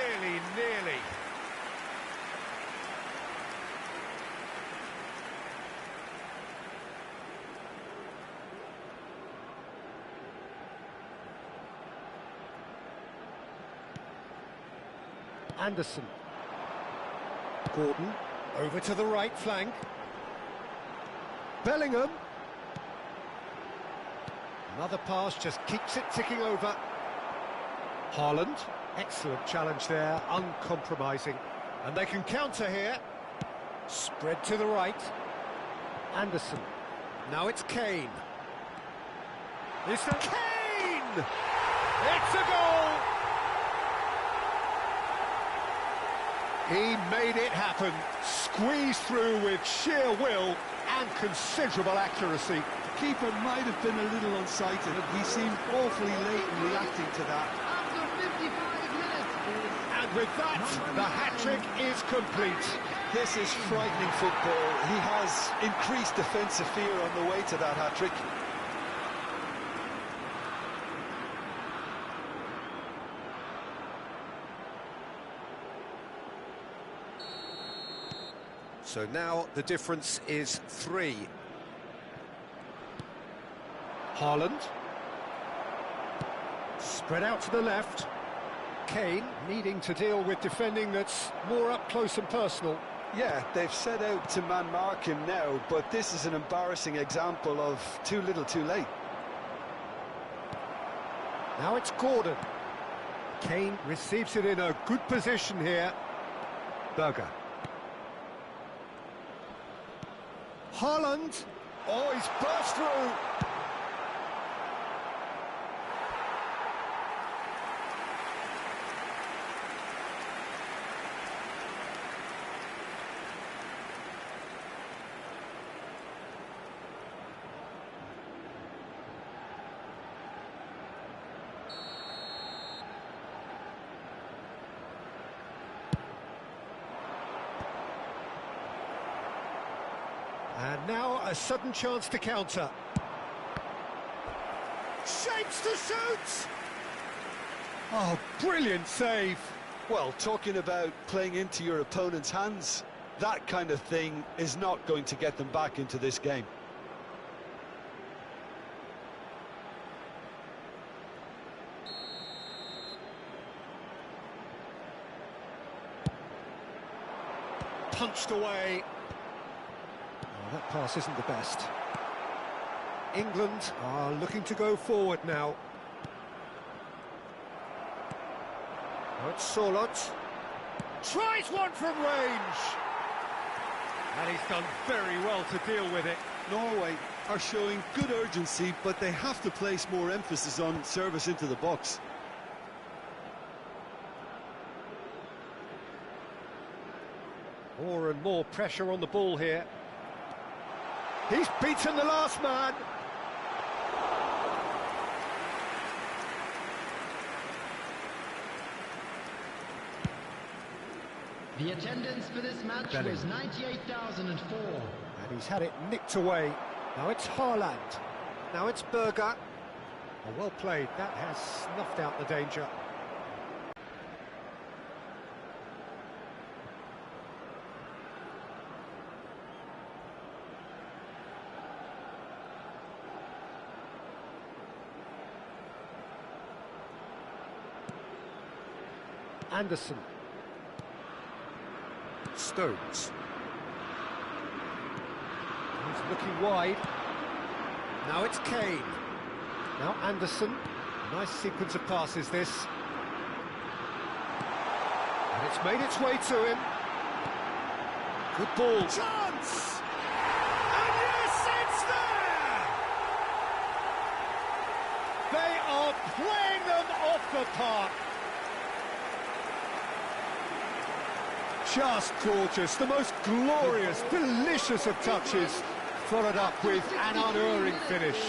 Anderson. Gordon, over to the right flank. Bellingham. Another pass just keeps it ticking over. Haaland. Excellent challenge there, uncompromising. And they can counter here. Spread to the right. Anderson. Now it's Kane. It's Kane! It's a goal! He made it happen. Squeezed through with sheer will and considerable accuracy. The keeper might have been a little unsighted. He seemed awfully late in reacting to that. And with that, the hat-trick is complete. This is frightening football. He has increased defensive fear on the way to that hat-trick. So now the difference is 3. Haaland. Spread out to the left. Kane needing to deal with defending that's more up close and personal. Yeah, they've set out to man-mark him now, but this is an embarrassing example of too little too late. Now it's Gordon. Kane receives it in a good position here. Berger. Haaland. Oh, he's burst through. And now a sudden chance to counter. Shapes to shoot! Oh, brilliant save! Well, talking about playing into your opponent's hands, that kind of thing is not going to get them back into this game. Punched away. Oh, that pass isn't the best. England are looking to go forward now. Now it's Solot. Tries one from range! And he's done very well to deal with it. Norway are showing good urgency, but they have to place more emphasis on service into the box. More and more pressure on the ball here. He's beaten the last man. The attendance for this match was 98,004. And he's had it nicked away. Now it's Haaland. Now it's Berger. Oh, well played. That has snuffed out the danger. Anderson. Stones. He's looking wide. Now it's Kane. Now Anderson. Nice sequence of passes, this. And it's made its way to him. Good ball. Chance! And yes, it's there! They are playing them off the park. Just gorgeous, the most glorious, delicious of touches, followed up with an unerring finish.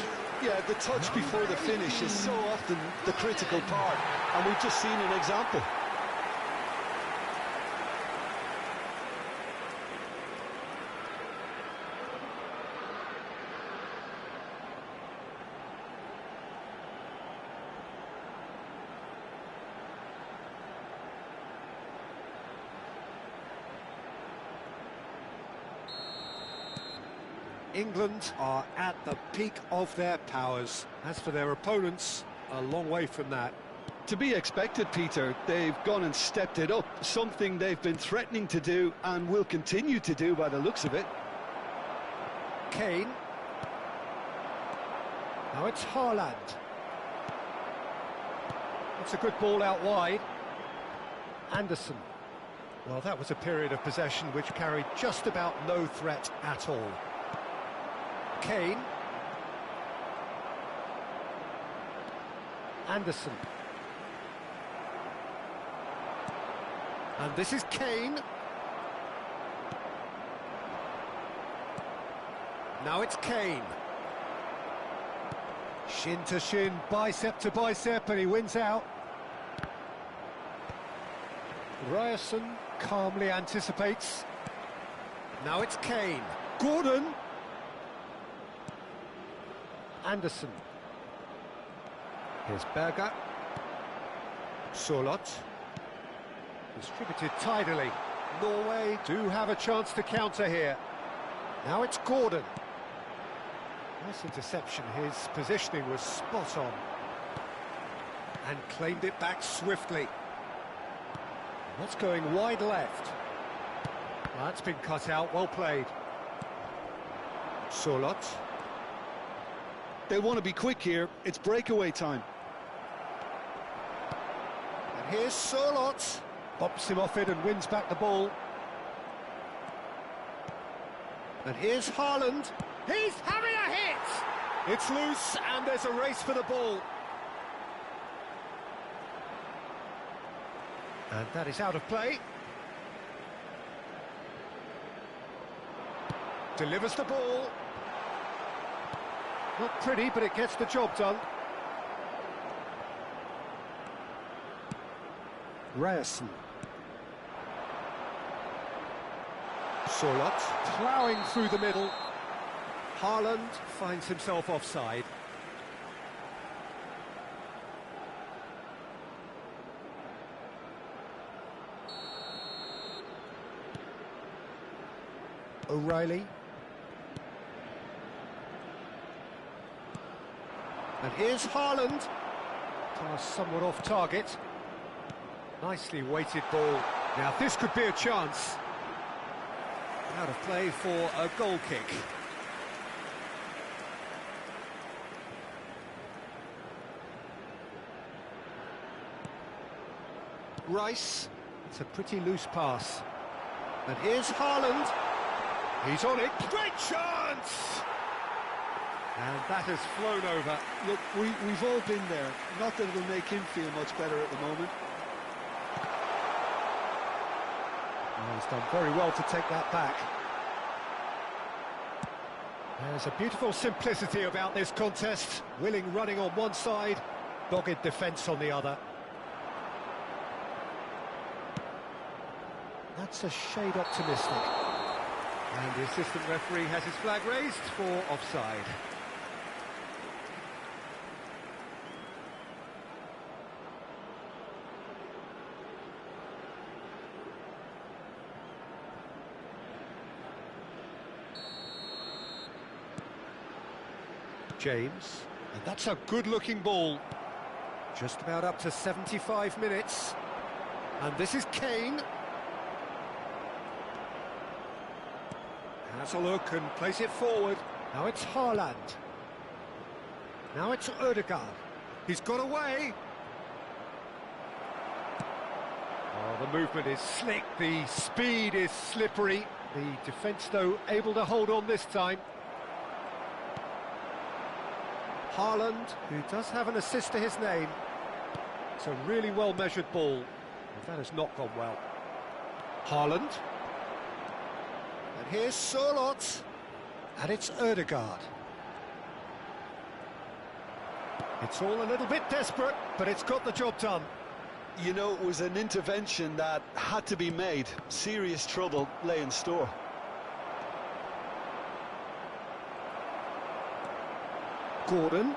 Yeah, the touch before the finish is so often the critical part, and we've just seen an example. England are at the peak of their powers. As for their opponents, a long way from that. To be expected, Peter. They've gone and stepped it up, something they've been threatening to do and will continue to do by the looks of it. Kane. Now it's Haaland. It's a good ball out wide. Anderson. Well, that was a period of possession which carried just about no threat at all. Kane. Anderson. And this is Kane. Now it's Kane. Shin to shin, bicep to bicep, and he wins out. Ryerson calmly anticipates. Now it's Kane. Gordon. Anderson. Here's Berger. Solot. Distributed tidily. Norway do have a chance to counter here. Now it's Gordon. Nice interception. His positioning was spot on. And claimed it back swiftly. That's going wide left. That's been cut out, well played. Solot. They want to be quick here, it's breakaway time. And here's Solot. Bops him off it and wins back the ball. And here's Haaland. He's having a hit! It's loose and there's a race for the ball. And that is out of play. Delivers the ball. Not pretty, but it gets the job done. Ryerson. Solot ploughing through the middle. Haaland finds himself offside. O'Reilly. And here's Haaland. Pass somewhat off target. Nicely weighted ball. Now this could be a chance. Out of play for a goal kick. Rice. It's a pretty loose pass. And here's Haaland. He's on it. Great chance! And that has flown over. Look, we've all been there. Not that it'll make him feel much better at the moment. Oh, he's done very well to take that back. There's a beautiful simplicity about this contest. Willing running on one side, dogged defence on the other. That's a shade optimistic. And the assistant referee has his flag raised for offside. James, and that's a good-looking ball. Just about up to 75 minutes. And this is Kane. Has a look and plays it forward. Now it's Haaland. Now it's Ødegaard. He's got away. Oh, the movement is slick, the speed is slippery. The defence, though, able to hold on this time. Haaland, who does have an assist to his name. It's a really well-measured ball. And that has not gone well. Haaland. And here's Solot. And it's Ødegaard. It's all a little bit desperate, but it's got the job done. You know, it was an intervention that had to be made. Serious trouble lay in store. Gordon.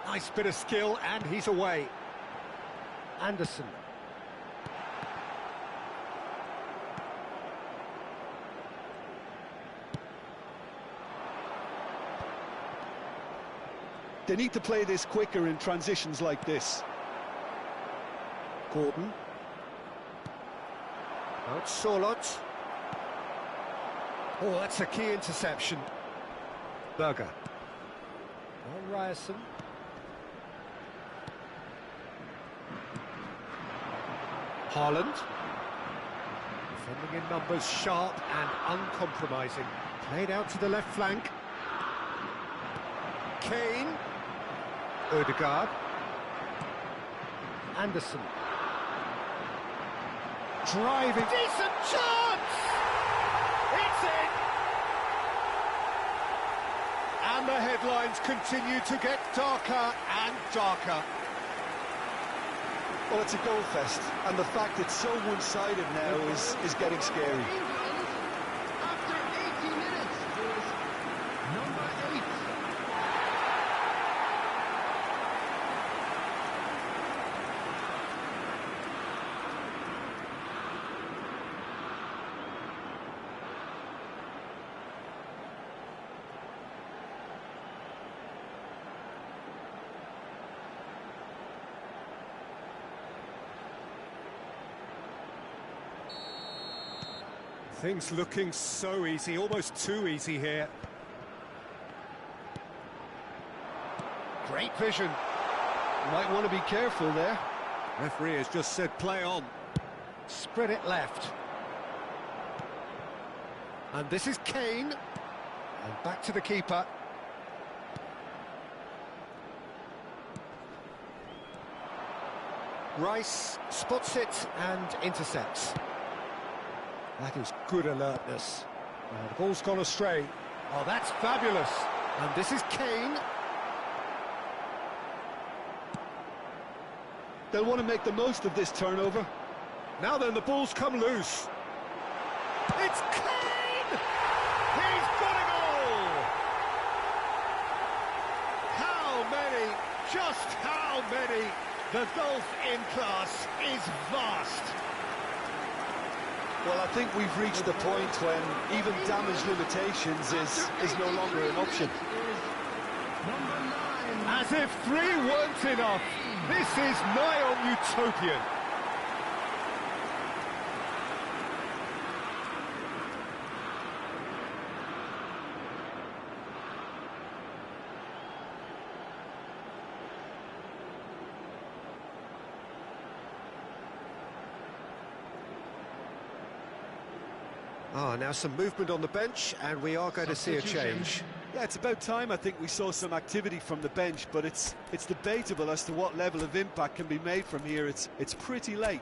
Nice bit of skill, and he's away. Anderson. They need to play this quicker in transitions like this. Gordon. Now it's Solot. Oh, that's a key interception. Berger. Now Ryerson. Haaland. Defending in numbers, sharp and uncompromising. Played out to the left flank. Kane. Ødegaard. Anderson. Driving. Decent chance! It's in! And the headlines continue to get darker and darker. Well, it's a goal fest, and the fact it's so one-sided now is getting scary. After 80 minutes, is number 8. Things looking so easy, almost too easy here. Great vision. Might want to be careful there. Referee has just said play on. Spread it left. And this is Kane. And back to the keeper. Rice spots it and intercepts. That is good alertness. The ball's gone astray. Oh, that's fabulous. And this is Kane. They'll want to make the most of this turnover. Now then, the ball's come loose. It's Kane! He's got a goal! How many? Just how many? The gulf in class is vast. Well, I think we've reached the point when even damage limitations is no longer an option. As if 3 weren't enough, this is nigh on utopian. Now some movement on the bench, and we are going to see a change. Yeah, it's about time I think we saw some activity from the bench, but it's debatable as to what level of impact can be made from here. It's pretty late.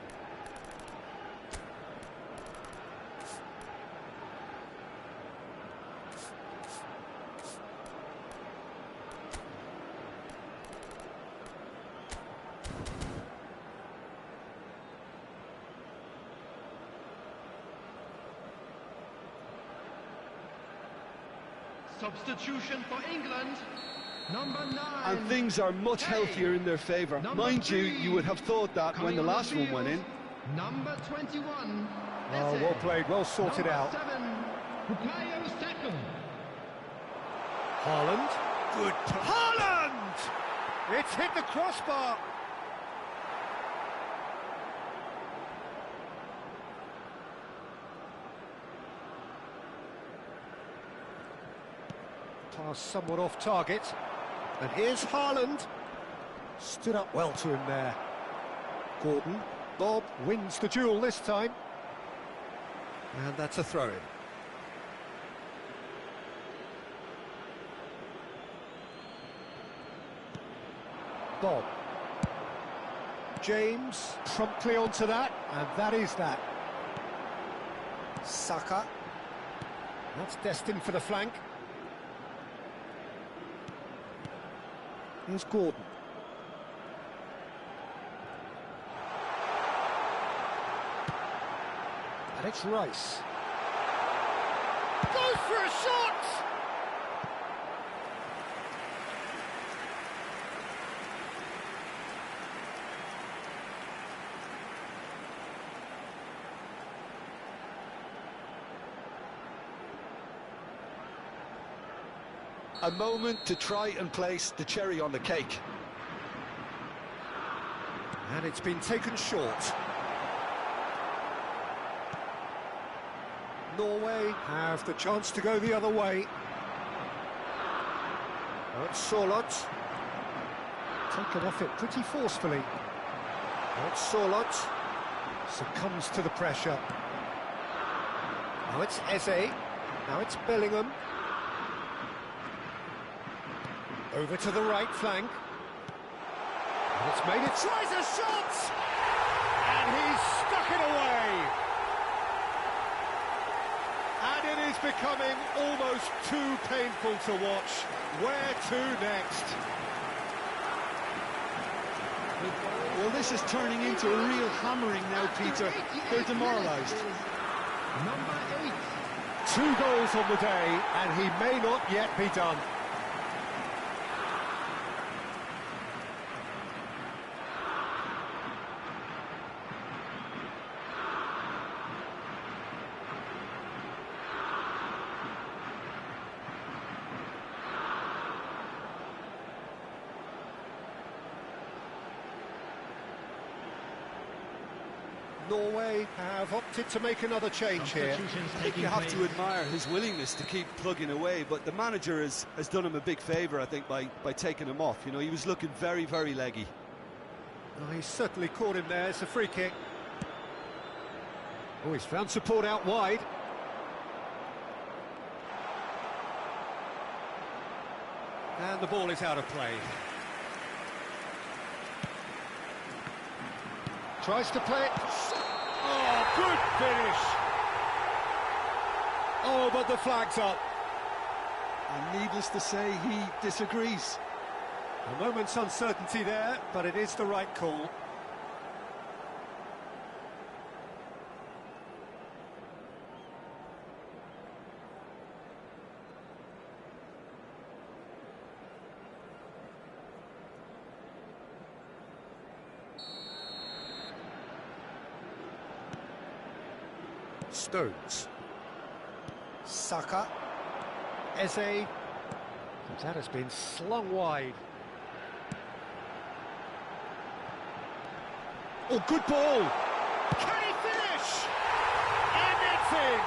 Substitution for England, number 9. And things are much healthier in their favour. Mind you, you would have thought that when the last one went in. Number 21. Oh, well played, well sorted out. 7. Bukayo Saka. Haaland. Good. Haaland! It's hit the crossbar. Pass somewhat off target. And here's Haaland. Stood up well to him there. Gordon. Bob wins the duel this time. And that's a throw-in. Bob. James promptly onto that, and that is that. Saka. That's destined for the flank. Here's Gordon. And it's Rice. Goes for a shot! A moment to try and place the cherry on the cake. And it's been taken short. Norway have the chance to go the other way. That's Sorloth. Taken off it pretty forcefully. That's Sorloth. Succumbs to the pressure. Now it's Eze. Now it's Bellingham. Over to the right flank. And it's made it. Tries a shot! And he's stuck it away. And it is becoming almost too painful to watch. Where to next? Well, this is turning into a real hammering now, Peter. They're demoralised. Number 8. 2 goals on the day, and he may not yet be done. Norway have opted to make another change here. I think you have to admire his willingness to keep plugging away, but the manager has done him a big favour, I think, by taking him off. You know, he was looking very, very leggy. Oh, he's certainly caught him there. It's a free kick. Oh, he's found support out wide. And the ball is out of play. Tries to play it. Oh, good finish. Oh, but the flag's up. And needless to say, he disagrees. A moment's uncertainty there, but it is the right call. Stones. Saka. Eze. That has been slung wide. Oh, good ball! Can he finish? And it's in!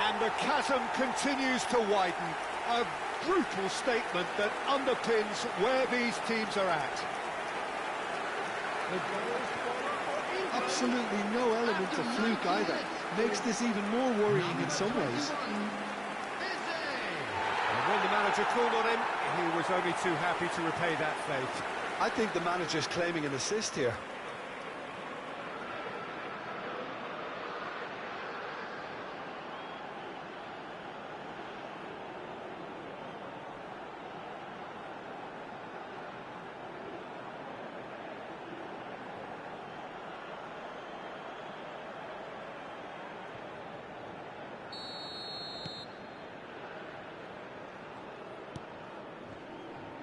And the chasm continues to widen. A brutal statement that underpins where these teams are at. Absolutely no element of fluke either. Makes this even more worrying in some ways. And when the manager called on him, he was only too happy to repay that fate. I think the manager's claiming an assist here.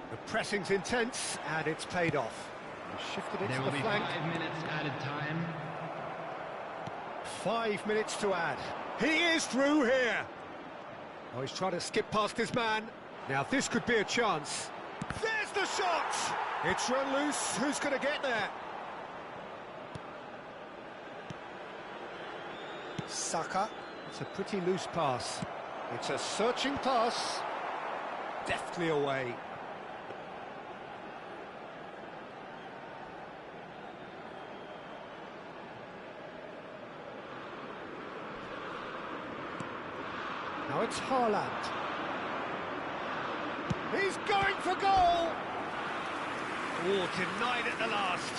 The pressing's intense, and it's paid off. He shifted it There to will the be flank. 5 minutes added time. 5 minutes to add. He is through here. Oh, he's trying to skip past his man. Now this could be a chance. There's the shot! It's run loose. Who's going to get there? Saka. It's a pretty loose pass. It's a searching pass. Deftly away. Now it's Haaland. He's going for goal! Oh, denied at the last.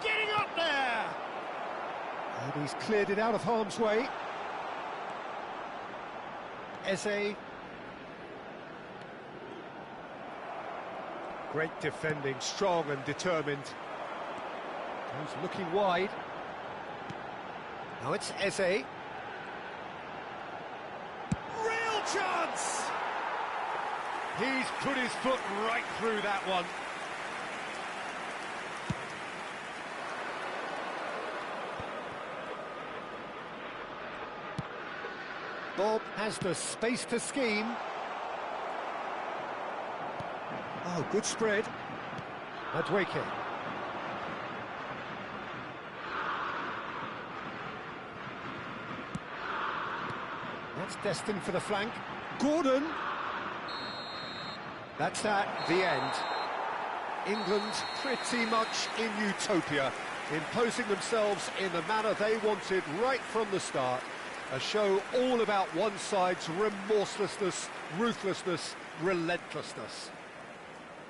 Getting up there! And he's cleared it out of harm's way. Eze. Great defending, strong and determined. He's looking wide. Now it's Eze. Real chance! He's put his foot right through that one. Bob has the space to scheme. Oh, good spread. Madueke. That's destined for the flank. Gordon. That's that, the end. England pretty much in utopia, imposing themselves in the manner they wanted right from the start. A show all about one side's remorselessness, ruthlessness, relentlessness.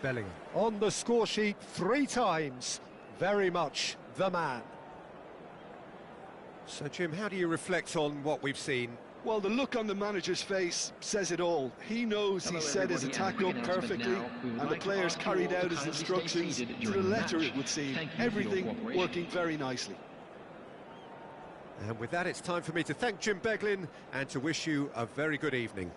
Bellingham on the score sheet 3 times. Very much the man. So, Jim, how do you reflect on what we've seen? Well, the look on the manager's face says it all. He knows he set his attack up perfectly, and the players carried out his instructions to the letter, it would seem. Everything working very nicely. And with that, it's time for me to thank Jim Beglin and to wish you a very good evening.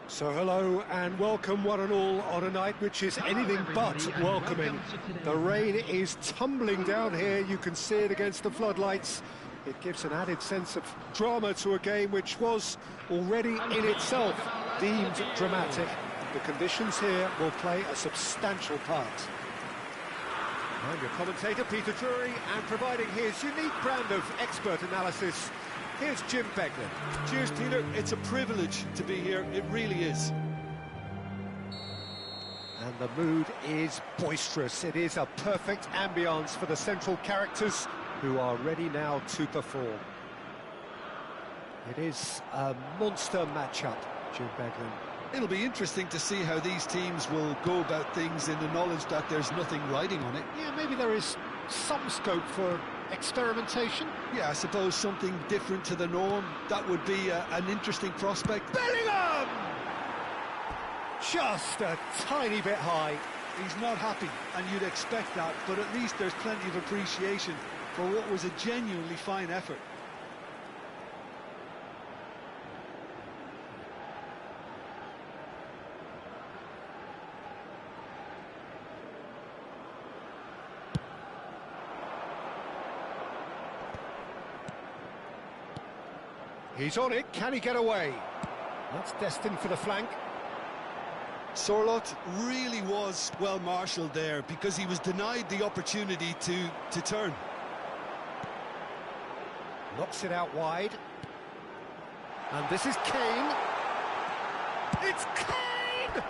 So hello and welcome one and all on a night which is anything but welcoming. The rain is tumbling down here, you can see it against the floodlights. It gives an added sense of drama to a game which was already in itself deemed dramatic. The conditions here will play a substantial part. I'm your commentator, Peter Drury, and providing his unique brand of expert analysis, here's Jim Beglin. Cheers, Peter. It's a privilege to be here. It really is. And the mood is boisterous. It is a perfect ambience for the central characters who are ready now to perform. It is a monster matchup, Jim Beglin. It'll be interesting to see how these teams will go about things in the knowledge that there's nothing riding on it. Yeah, maybe there is some scope for experimentation. Yeah, I suppose something different to the norm. That would be an interesting prospect. Bellingham! Just a tiny bit high. He's not happy, and you'd expect that, but at least there's plenty of appreciation for what was a genuinely fine effort. He's on it, can he get away? That's destined for the flank. Sorloth really was well marshalled there because he was denied the opportunity to turn. Knocks it out wide. And this is Kane. It's Kane!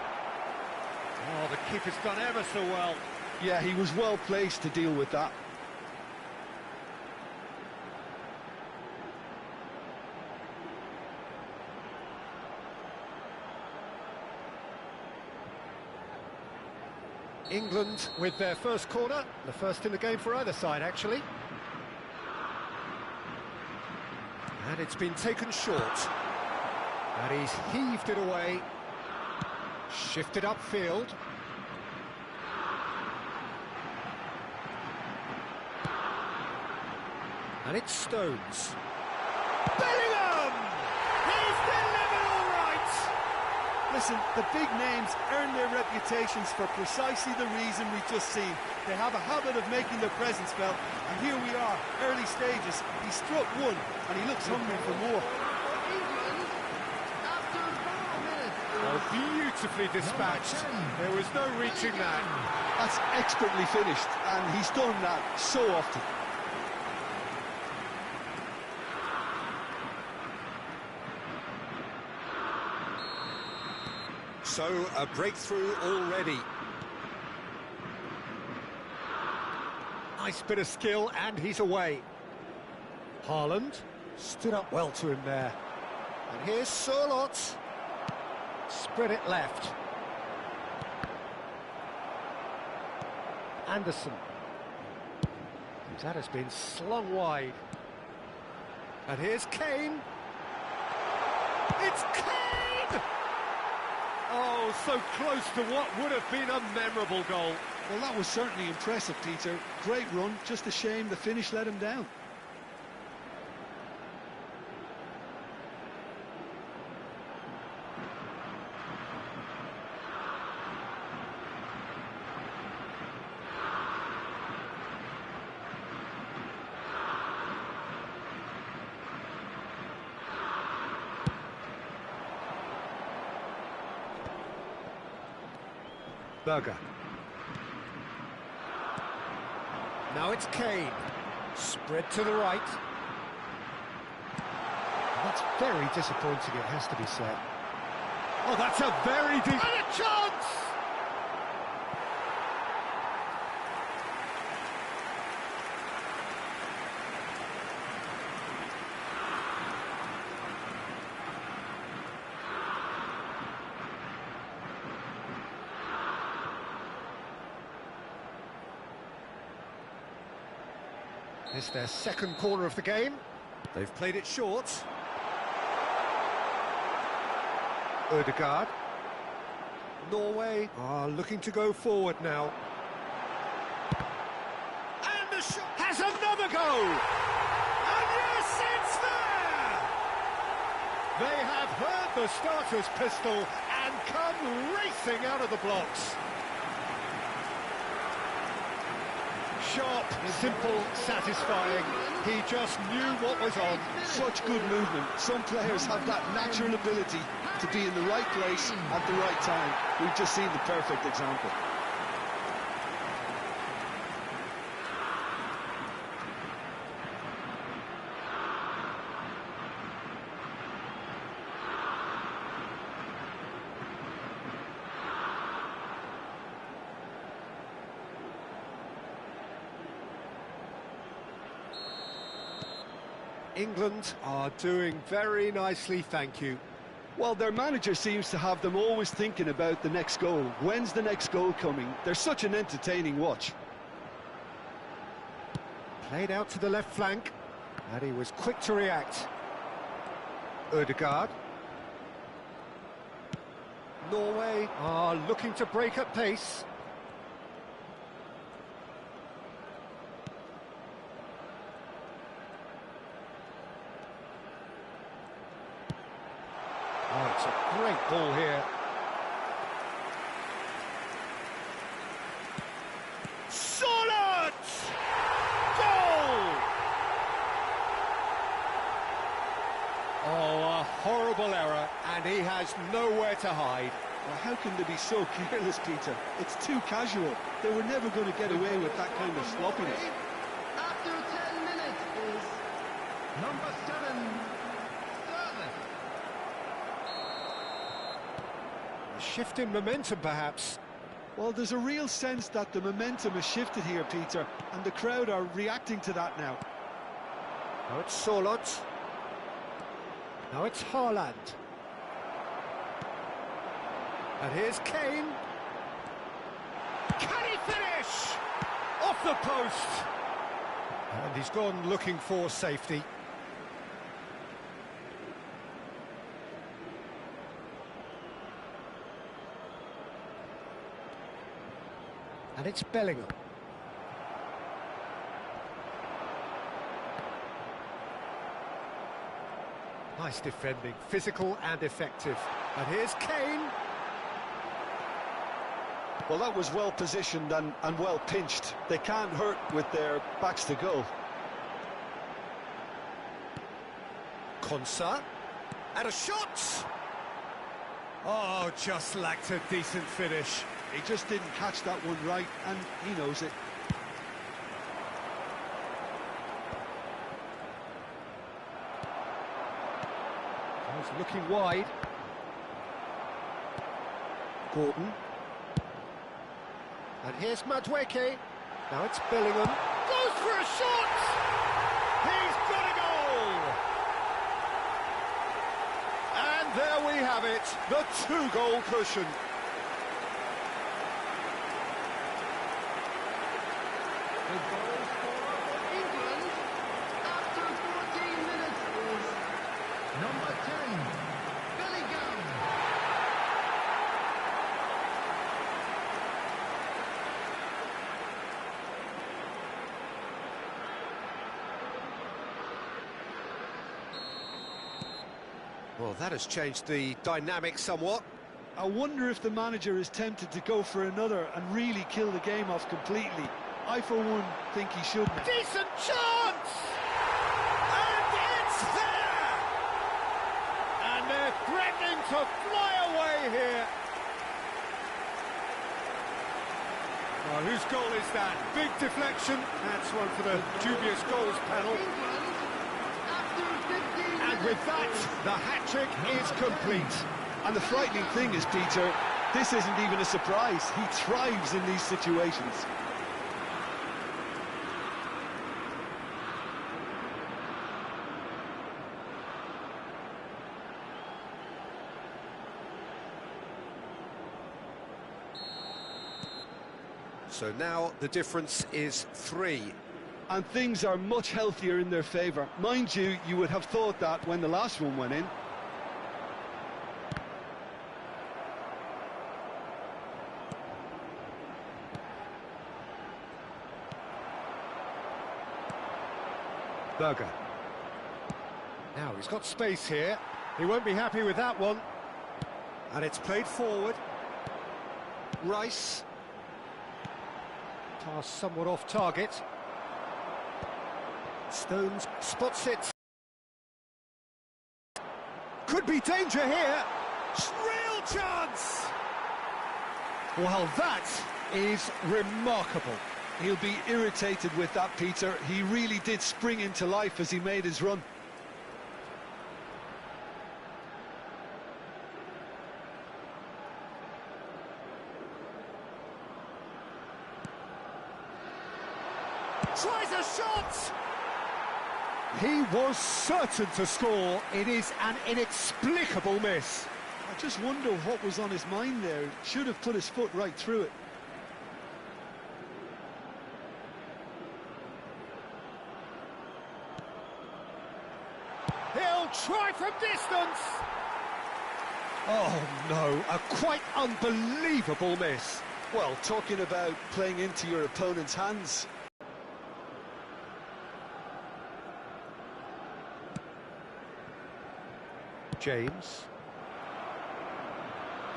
Oh, the keeper's done ever so well. Yeah, he was well placed to deal with that. England with their first corner, the first in the game for either side, actually. And it's been taken short. And he's heaved it away. Shifted upfield. And it's Stones. Bellingham! He's delivered all right! Listen, the big names earn their reputations for precisely the reason we've just seen. They have a habit of making their presence felt, and here we are, early stages. He struck one, and he looks hungry for more. Oh, beautifully dispatched. There was no reaching that. That's expertly finished, and he's done that so often. So, a breakthrough already. Nice bit of skill, and he's away. Haaland stood up well to him there. And here's Sorloth. Spread it left. Anderson. That has been slung wide. And here's Kane. It's Kane! Oh, so close to what would have been a memorable goal. Well, that was certainly impressive, Peter. Great run, just a shame the finish let him down. Berger. Now it's Kane. Spread to the right. That's very disappointing, it has to be said. Oh, that's a very deep... And a chance! It's their second corner of the game. They've played it short. Ødegaard. Norway are looking to go forward now. And the shot has another go! And yes, it's there! They have heard the starter's pistol and come racing out of the blocks. Sharp, simple, satisfying. He just knew what was on. Such good movement. Some players have that natural ability to be in the right place at the right time. We've just seen the perfect example. England are doing very nicely, thank you. Well, their manager seems to have them always thinking about the next goal. When's the next goal coming? They're such an entertaining watch. Played out to the left flank, and he was quick to react. Ødegaard. Norway are looking to break at pace. Oh, it's a great ball here. Solid! Goal! Oh, a horrible error, and he has nowhere to hide. Well, how can they be so careless, Peter? It's too casual. They were never going to get away with that kind of sloppiness. After 10 minutes is number 7. A shift in momentum, perhaps. Well, there's a real sense that the momentum has shifted here, Peter, and the crowd are reacting to that now. Now it's Solot. Now it's Haaland. And here's Kane. Can he finish? Off the post. And he's gone looking for safety. And it's Bellingham. Nice defending, physical and effective. And here's Kane. Well, that was well positioned and well pinched. They can't hurt with their backs to goal. Konsa. And a shot! Oh, just lacked a decent finish. He just didn't catch that one right, and he knows it. He's looking wide. Gordon. And here's Madueke. Now it's Bellingham. Goes for a shot! He's got a goal! And there we have it, the 2-goal cushion. The goal scorer for England after 14 minutes is number 10, Bellingham. Well, that has changed the dynamic somewhat. I wonder if the manager is tempted to go for another and really kill the game off completely. I, for one, think he shouldn't. Decent chance! And it's there! And they're threatening to fly away here. Oh, whose goal is that? Big deflection. That's one for the dubious goals panel. And with that, the hat-trick is complete. And the frightening thing is, Peter, this isn't even a surprise. He thrives in these situations. So now the difference is 3. And things are much healthier in their favour. Mind you, you would have thought that when the last one went in. Berger. Now he's got space here. He won't be happy with that one. And it's played forward. Rice. Pass somewhat off target. Stones spots it. Could be danger here. Real chance! Well, that is remarkable. He'll be irritated with that, Peter. He really did spring into life as he made his run. Tries a shot! He was certain to score. It is an inexplicable miss. I just wonder what was on his mind there. Should have put his foot right through it. He'll try from distance! Oh no, a quite unbelievable miss. Well, talking about playing into your opponent's hands. James.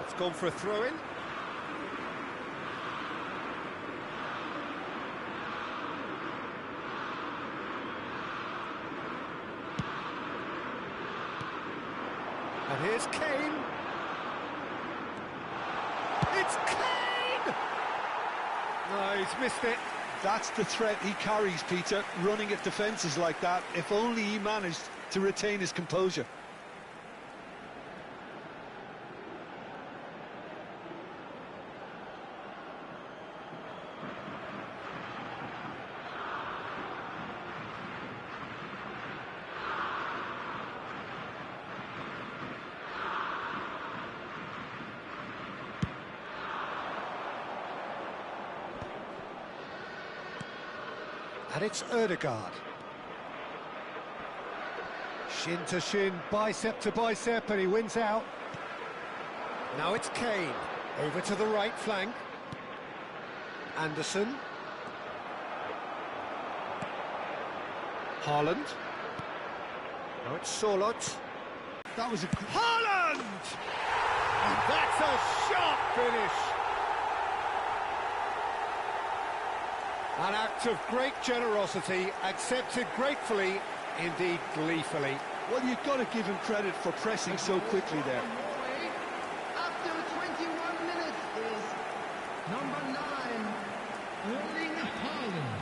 It's gone for a throw-in. And here's Kane. It's Kane! No, he's missed it. That's the threat he carries, Peter, running at defences like that. If only he managed to retain his composure. And it's Ødegaard. Shin to shin, bicep to bicep, and he wins out. Now it's Kane, over to the right flank. Anderson. Haaland. Now it's Solot. That was a... Haaland! And that's a sharp finish. An act of great generosity, accepted gratefully, indeed gleefully. Well, you've got to give him credit for pressing so quickly there. Norway, after 21 minutes, is number 9, Erling Haaland.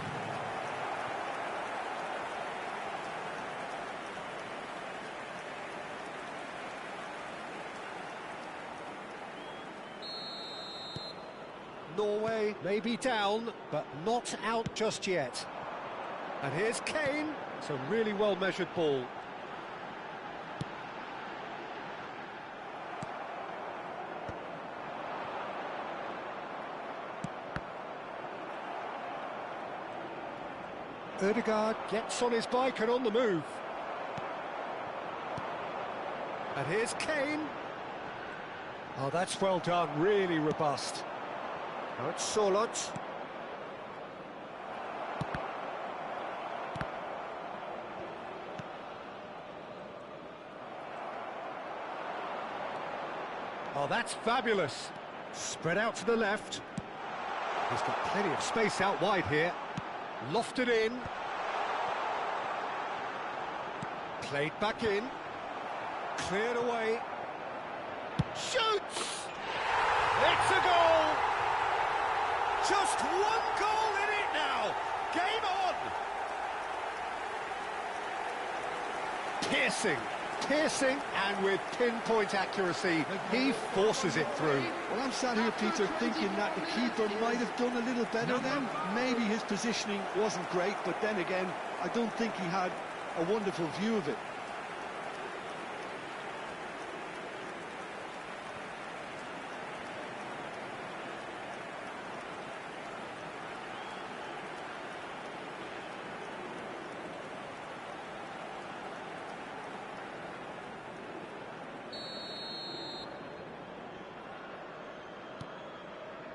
Norway may be down, but not out just yet. And here's Kane. It's a really well-measured ball. Ødegaard gets on his bike and on the move. And here's Kane. Oh, that's well done, really robust. Now it's Solot. Oh, that's fabulous. Spread out to the left. He's got plenty of space out wide here. Lofted in. Played back in. Cleared away. Shoots! It's a goal! Just one goal in it now. Game on. Piercing, and with pinpoint accuracy, he forces it through. Well, I'm sat here, Peter, thinking that the keeper might have done a little better then. Maybe his positioning wasn't great, but then again, I don't think he had a wonderful view of it.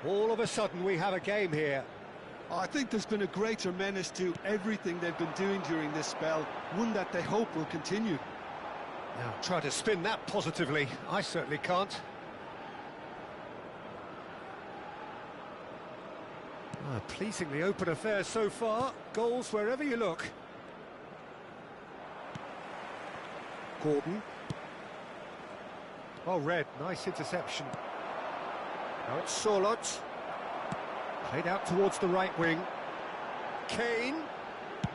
All of a sudden we have a game here. I think there's been a greater menace to everything they've been doing during this spell, one that they hope will continue. Now try to spin that positively. I certainly can't. Pleasingly open affair so far. Goals wherever you look. Gordon. Oh, Red, nice interception. Now it's Sorloth. Played out towards the right wing. Kane.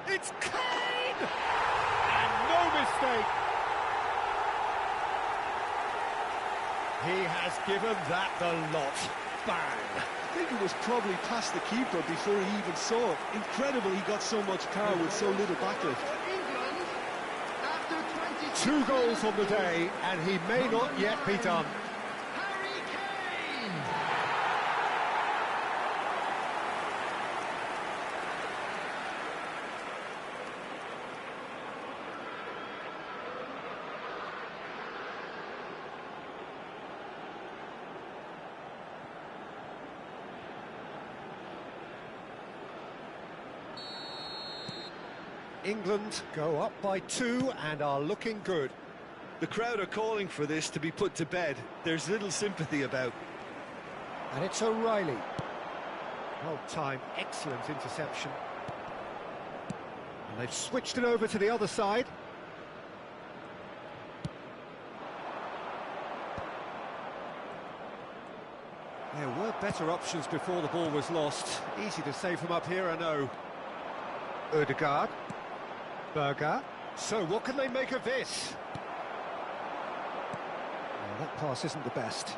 It's Kane! And no mistake. He has given that the lot. Bang! I think it was probably past the keeper before he even saw it. Incredible he got so much power with so little backlift. 2 goals on the day, and he may not yet be done. England go up by 2 and are looking good. The crowd are calling for this to be put to bed. There's little sympathy about. And it's O'Reilly. Well timed, excellent interception. And they've switched it over to the other side. There were better options before the ball was lost. Easy to save from up here, I know. Ødegaard. Berger. So what can they make of this? Well, that pass isn't the best.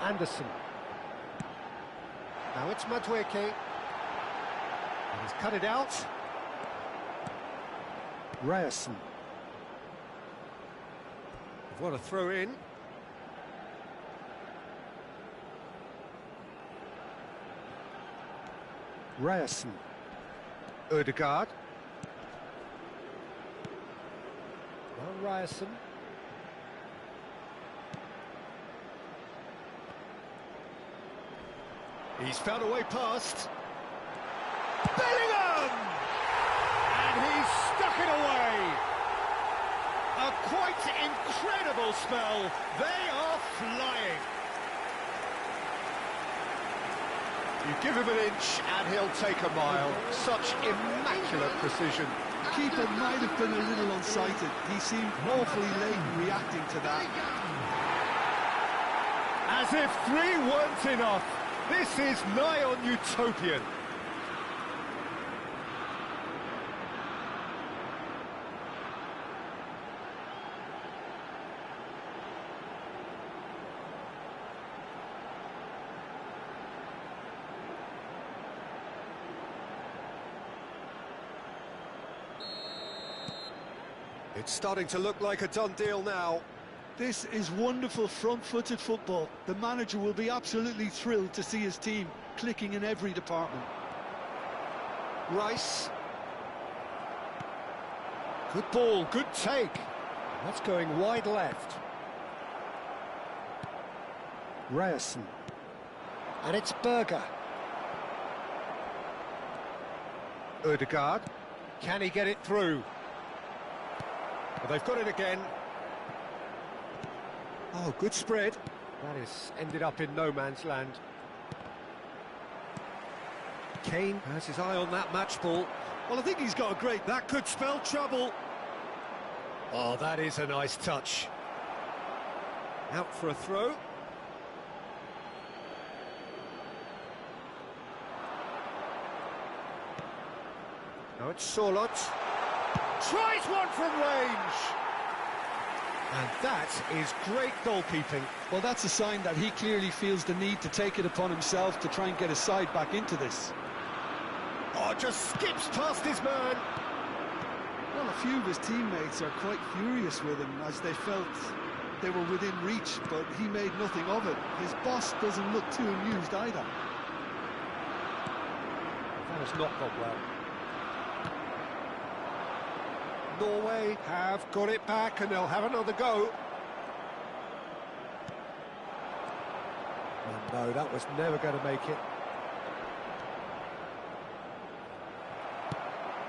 Anderson. Now it's Madueke. And he's cut it out. Ryerson. What a throw in. Ryerson. Ødegaard. Well, Ryerson. He's found a way past. Bellingham! And he's stuck it away. A quite incredible spell. They are flying. You give him an inch and he'll take a mile. Such immaculate precision. The keeper might have been a little unsighted. He seemed awfully late in reacting to that. As if 3 weren't enough. This is nigh on utopian. It's starting to look like a done deal now. This is wonderful front-footed football. The manager will be absolutely thrilled to see his team clicking in every department. Rice. Good ball, good take. That's going wide left. Ryerson. And it's Berger. Ødegaard. Can he get it through? Well, they've got it again. Oh, good spread. That is ended up in no man's land. Kane has his eye on that match ball. Well, I think he's got a great... That could spell trouble. Oh, that is a nice touch. Out for a throw. Now it's Sorlot. Tries one from range. And that is great goalkeeping. Well, that's a sign that he clearly feels the need to take it upon himself to try and get his side back into this. Oh, just skips past his man. Well, a few of his teammates are quite furious with him as they felt they were within reach, but he made nothing of it. His boss doesn't look too amused either. That has not gone well. Norway have got it back and they'll have another go. Oh, no, that was never going to make it.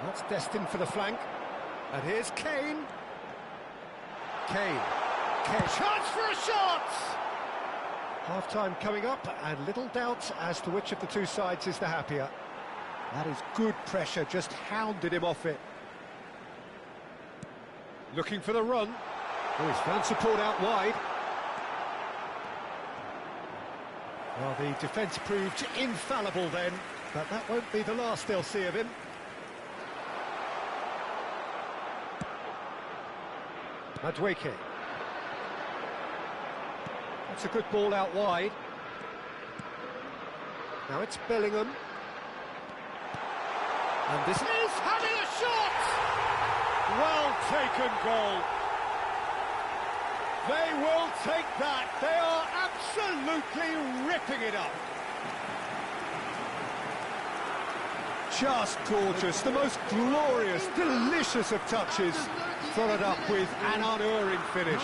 That's destined for the flank. And here's Kane. Kane. Chance for a shot! Half-time coming up, and little doubt as to which of the two sides is the happier. That is good pressure, just hounded him off it. Looking for the run. Oh, he's found support out wide. Well, the defence proved infallible then, but that won't be the last they'll see of him. Madueke. That's a good ball out wide. Now it's Bellingham. And this is having a shot! Well taken goal. They will take that. They are absolutely ripping it up. Just gorgeous. The most glorious, delicious of touches. Followed up with an unerring finish.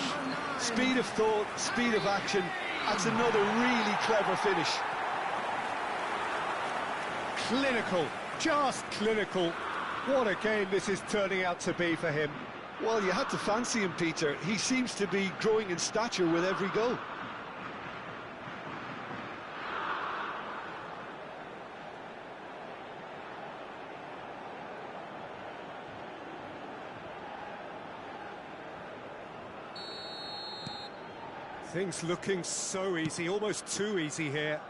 Speed of thought, speed of action. That's another really clever finish. Clinical, just clinical. What a game this is turning out to be for him. Well, you had to fancy him, Peter. He seems to be growing in stature with every goal. Things looking so easy, almost too easy here.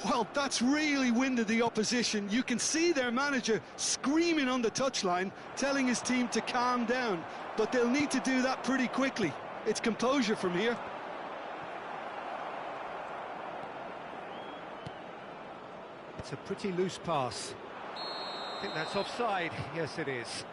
Well, that's really winded the opposition. You can see their manager screaming on the touchline, telling his team to calm down. But they'll need to do that pretty quickly. It's composure from here. It's a pretty loose pass. I think that's offside. Yes, it is.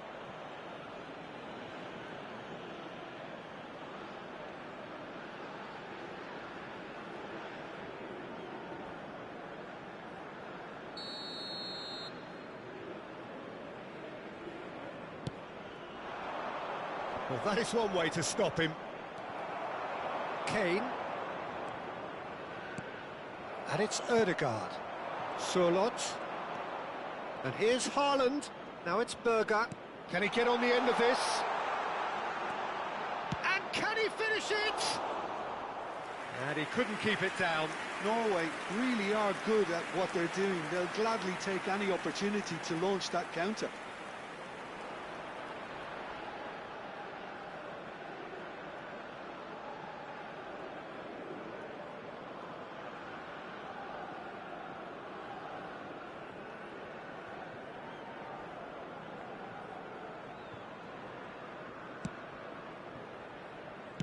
Well, that is one way to stop him. Kane. And it's Ødegaard. Sorlot. And here's Haaland. Now it's Berger. Can he get on the end of this? And can he finish it? And he couldn't keep it down. Norway really are good at what they're doing. They'll gladly take any opportunity to launch that counter.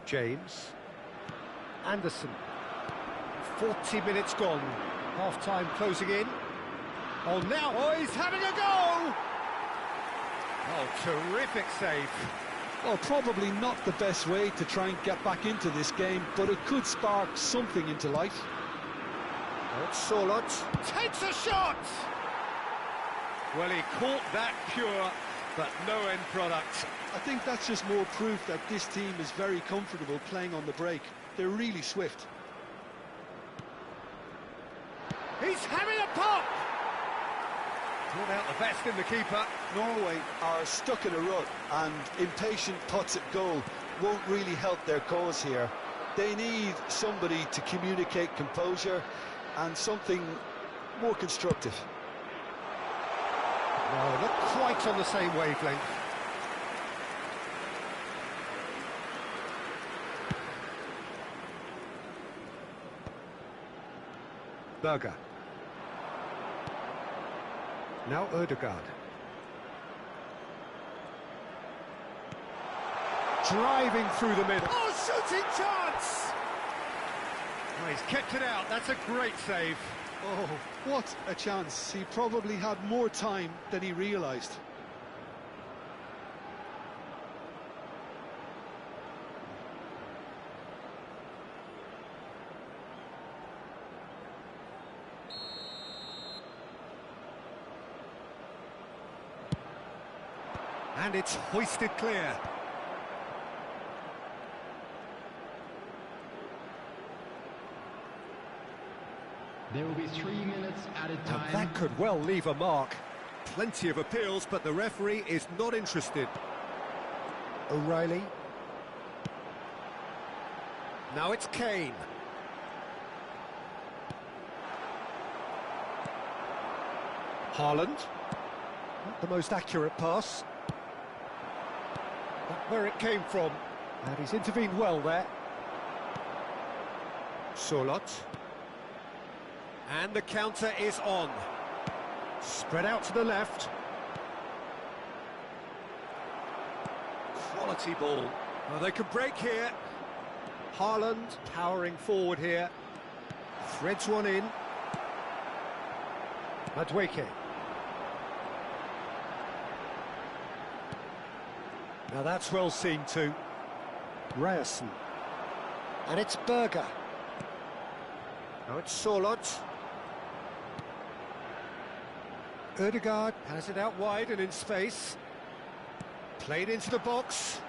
James. Anderson. 40 minutes gone. Half-time closing in. Oh, now, oh, he's having a go! Oh, terrific save. Well, probably not the best way to try and get back into this game, but it could spark something into life. Oh, it's Sorlot. Takes a shot! Well, he caught that pure, but no end product. I think that's just more proof that this team is very comfortable playing on the break. They're really swift. He's having a pop! Brought out the best in the keeper. Norway are stuck in a rut, and impatient putts at goal won't really help their cause here. They need somebody to communicate composure and something more constructive. No, not quite on the same wavelength. Berger. Now Ødegaard. Driving through the middle. Oh, shooting chance! Oh, he's kept it out. That's a great save. Oh, what a chance. He probably had more time than he realised. And it's hoisted clear. There will be 3 minutes added Now time. that could well leave a mark. Plenty of appeals, but the referee is not interested. O'Reilly. Now it's Kane. Haaland. Not the most accurate pass. But where it came from. And he's intervened well there. Solot. And the counter is on. Spread out to the left. Quality ball. Well, they could break here. Haaland powering forward here. Threads one in. Madueke. Now that's well seen too. Ryerson. And it's Berger. Now it's Solot. Ødegaard has it out wide and in space. Played into the box.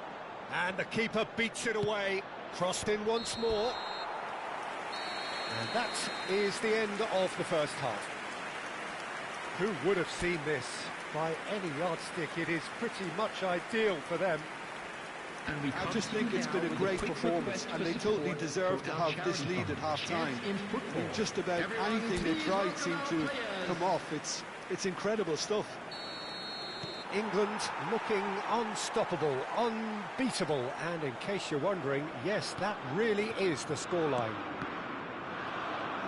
And the keeper beats it away. Crossed in once more. And that is the end of the first half. Who would have seen this? By any yardstick, it is pretty much ideal for them. I just think it's been a great performance, and they totally deserve to have this lead at half-time. Just about anything they tried seemed to come off. It's incredible stuff. England looking unstoppable, unbeatable, and in case you're wondering, yes, that really is the scoreline.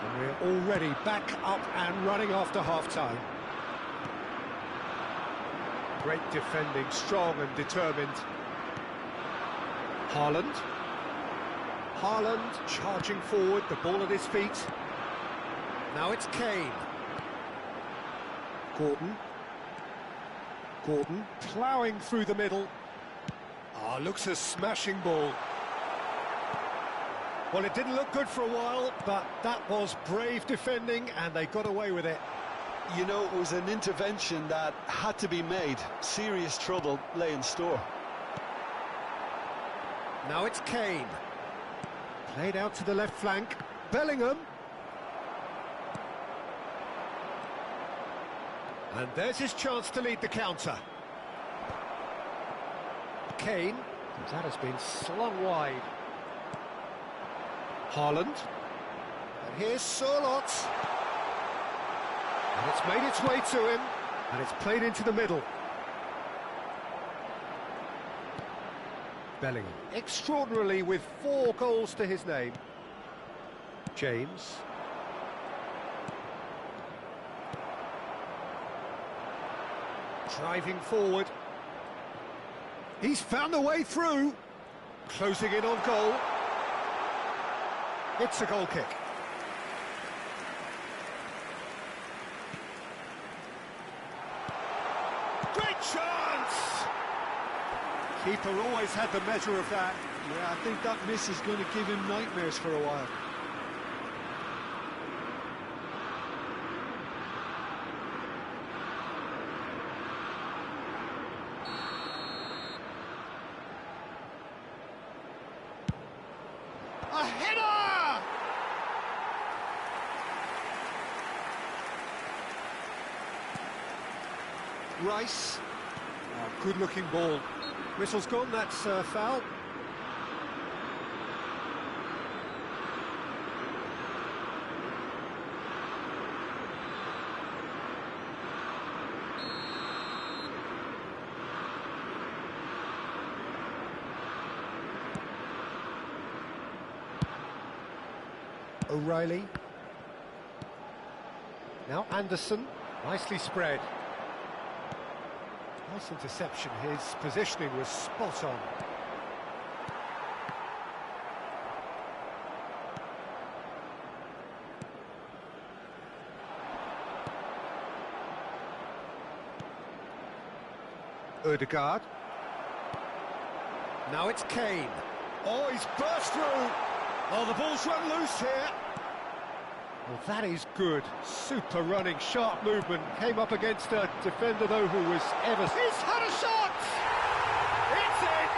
And we're already back up and running after half-time. Great defending, strong and determined. Haaland. Haaland charging forward, the ball at his feet. Now it's Kane. Gordon. Gordon ploughing through the middle. Ah, looks a smashing ball. Well, it didn't look good for a while, but that was brave defending and they got away with it. You know, it was an intervention that had to be made. Serious trouble lay in store. Now it's Kane. Played out to the left flank. Bellingham. And there's his chance to lead the counter. Kane. That has been slung wide. Haaland. And here's Solot. And it's made its way to him. And it's played into the middle. Bellingham. Extraordinarily with 4 goals to his name. James. Driving forward. He's found a way through. Closing in on goal. It's a goal kick. Great chance! Keeper always had the measure of that. Yeah, I think that miss is going to give him nightmares for a while. A header! Rice. Oh, good-looking ball. Whistle's gone, that's foul. O'Reilly. Now Anderson, nicely spread. Nice interception, his positioning was spot on. Ødegaard. Now it's Kane. Oh, he's burst through. Oh, the ball's run loose here. Well, that is good. Super running, sharp movement. Came up against a defender, though, who was ever... He's had a shot! It's in!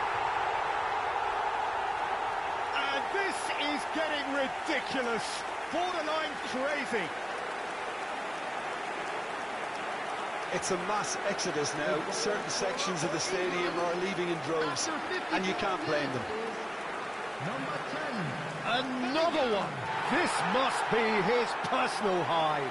And this is getting ridiculous. Borderline crazy. It's a mass exodus now. Certain sections of the stadium are leaving in droves, and you can't blame them. Number 10. Another one! This must be his personal high.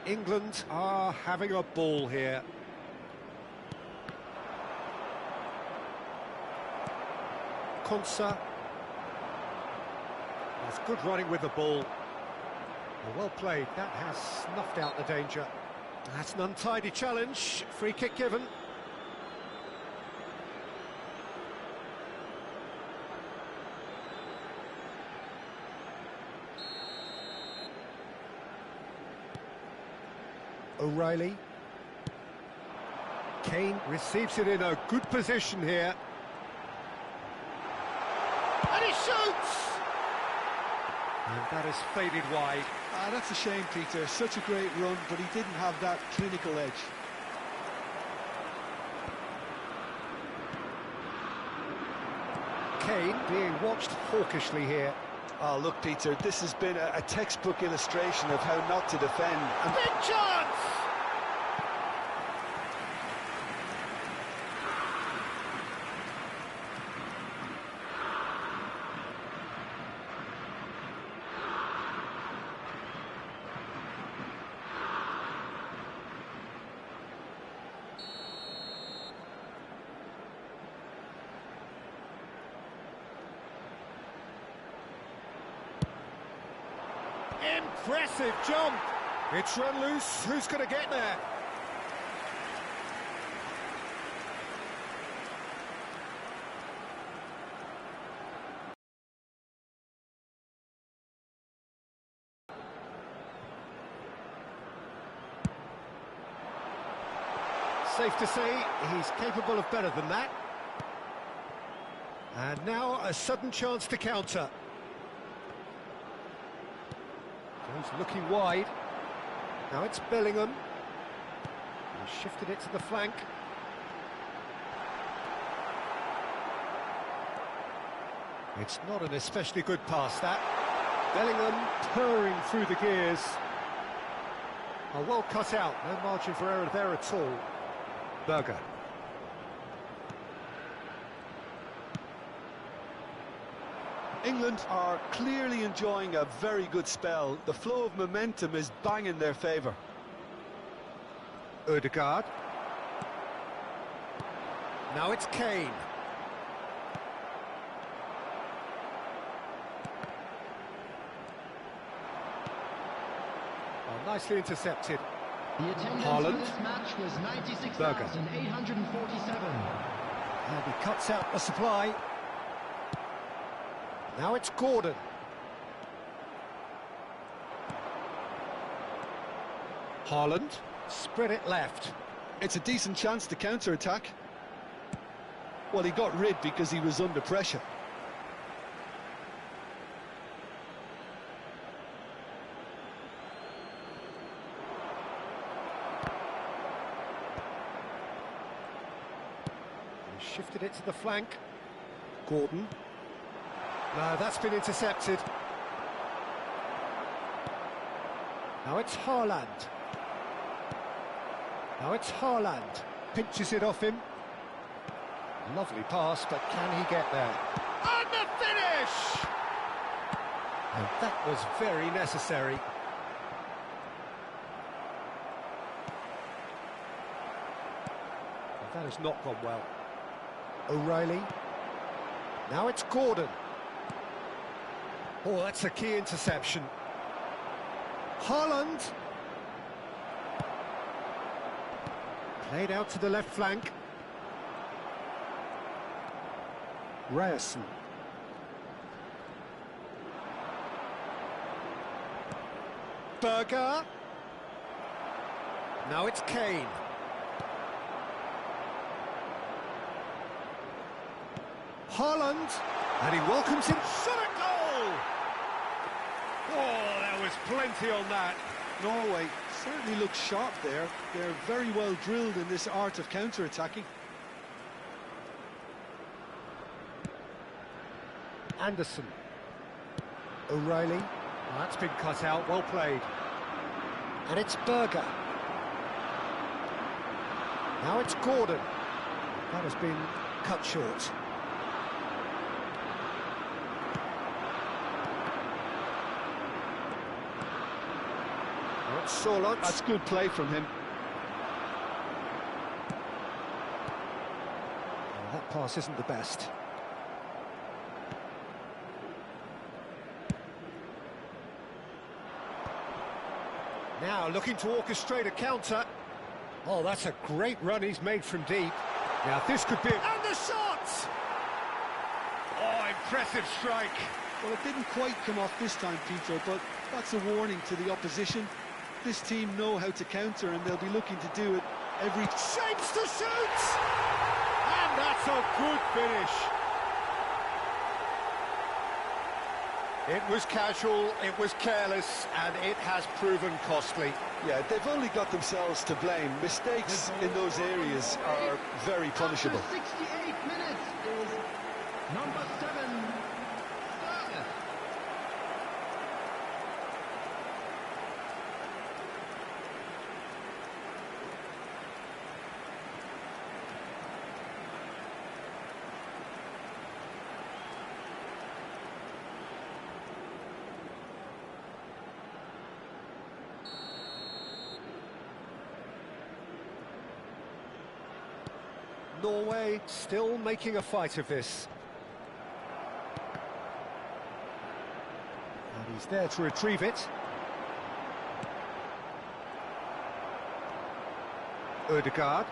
England are having a ball here. Konsa. That's good running with the ball. Well played, that has snuffed out the danger. That's an untidy challenge, free kick given. O'Reilly. Kane receives it in a good position here. And he shoots! And that has faded wide. That's a shame, Peter. Such a great run, but he didn't have that clinical edge. Kane being watched hawkishly here. Oh, look, Peter, this has been a textbook illustration of how not to defend. And big chance! Impressive jump. It's run loose. Who's going to get there? Safe to say he's capable of better than that. And now a sudden chance to counter. He's looking wide. Now it's Bellingham. He's shifted it to the flank. It's not an especially good pass, that. Bellingham purring through the gears. Oh, well cut out. No margin for error there at all. Berger. England are clearly enjoying a very good spell. The flow of momentum is bang in their favour. Ødegaard. Now it's Kane. Oh, nicely intercepted. The attendance Haaland. for this match was Berger. 96,847. And he cuts out the supply. Now it's Gordon. Haaland, spread it left. It's a decent chance to counter-attack. Well, he got rid because he was under pressure. He shifted it to the flank. Gordon. No, that's been intercepted. Now it's Haaland. Now it's Haaland. Pinches it off him. Lovely pass, but can he get there? And the finish! And that was very necessary. And that has not gone well. O'Reilly. Now it's Gordon. Oh, that's a key interception. Haaland. Played out to the left flank. Ryerson. Berger. Now it's Kane. Haaland. And he welcomes him. Shot a goal! Oh, there was plenty on that. Norway certainly looks sharp there. They're very well drilled in this art of counter-attacking. Anderson. O'Reilly. Well, that's been cut out, well played. And it's Berger. Now it's Gordon. That has been cut short. Now it's Solot. That's good play from him. Well, that pass isn't the best. Now looking to orchestrate a counter. Oh, that's a great run he's made from deep. Now this could be... And the shot! Oh, impressive strike. Well, it didn't quite come off this time, Peter, but that's a warning to the opposition. This team know how to counter, and they'll be looking to do it every... Shapes to shoot! And that's a good finish. It was casual, it was careless, and it has proven costly. Yeah, they've only got themselves to blame. Mistakes in those areas are very punishable. After 68 minutes is number 7, Sterling. Norway still making a fight of this. And he's there to retrieve it. Ødegaard.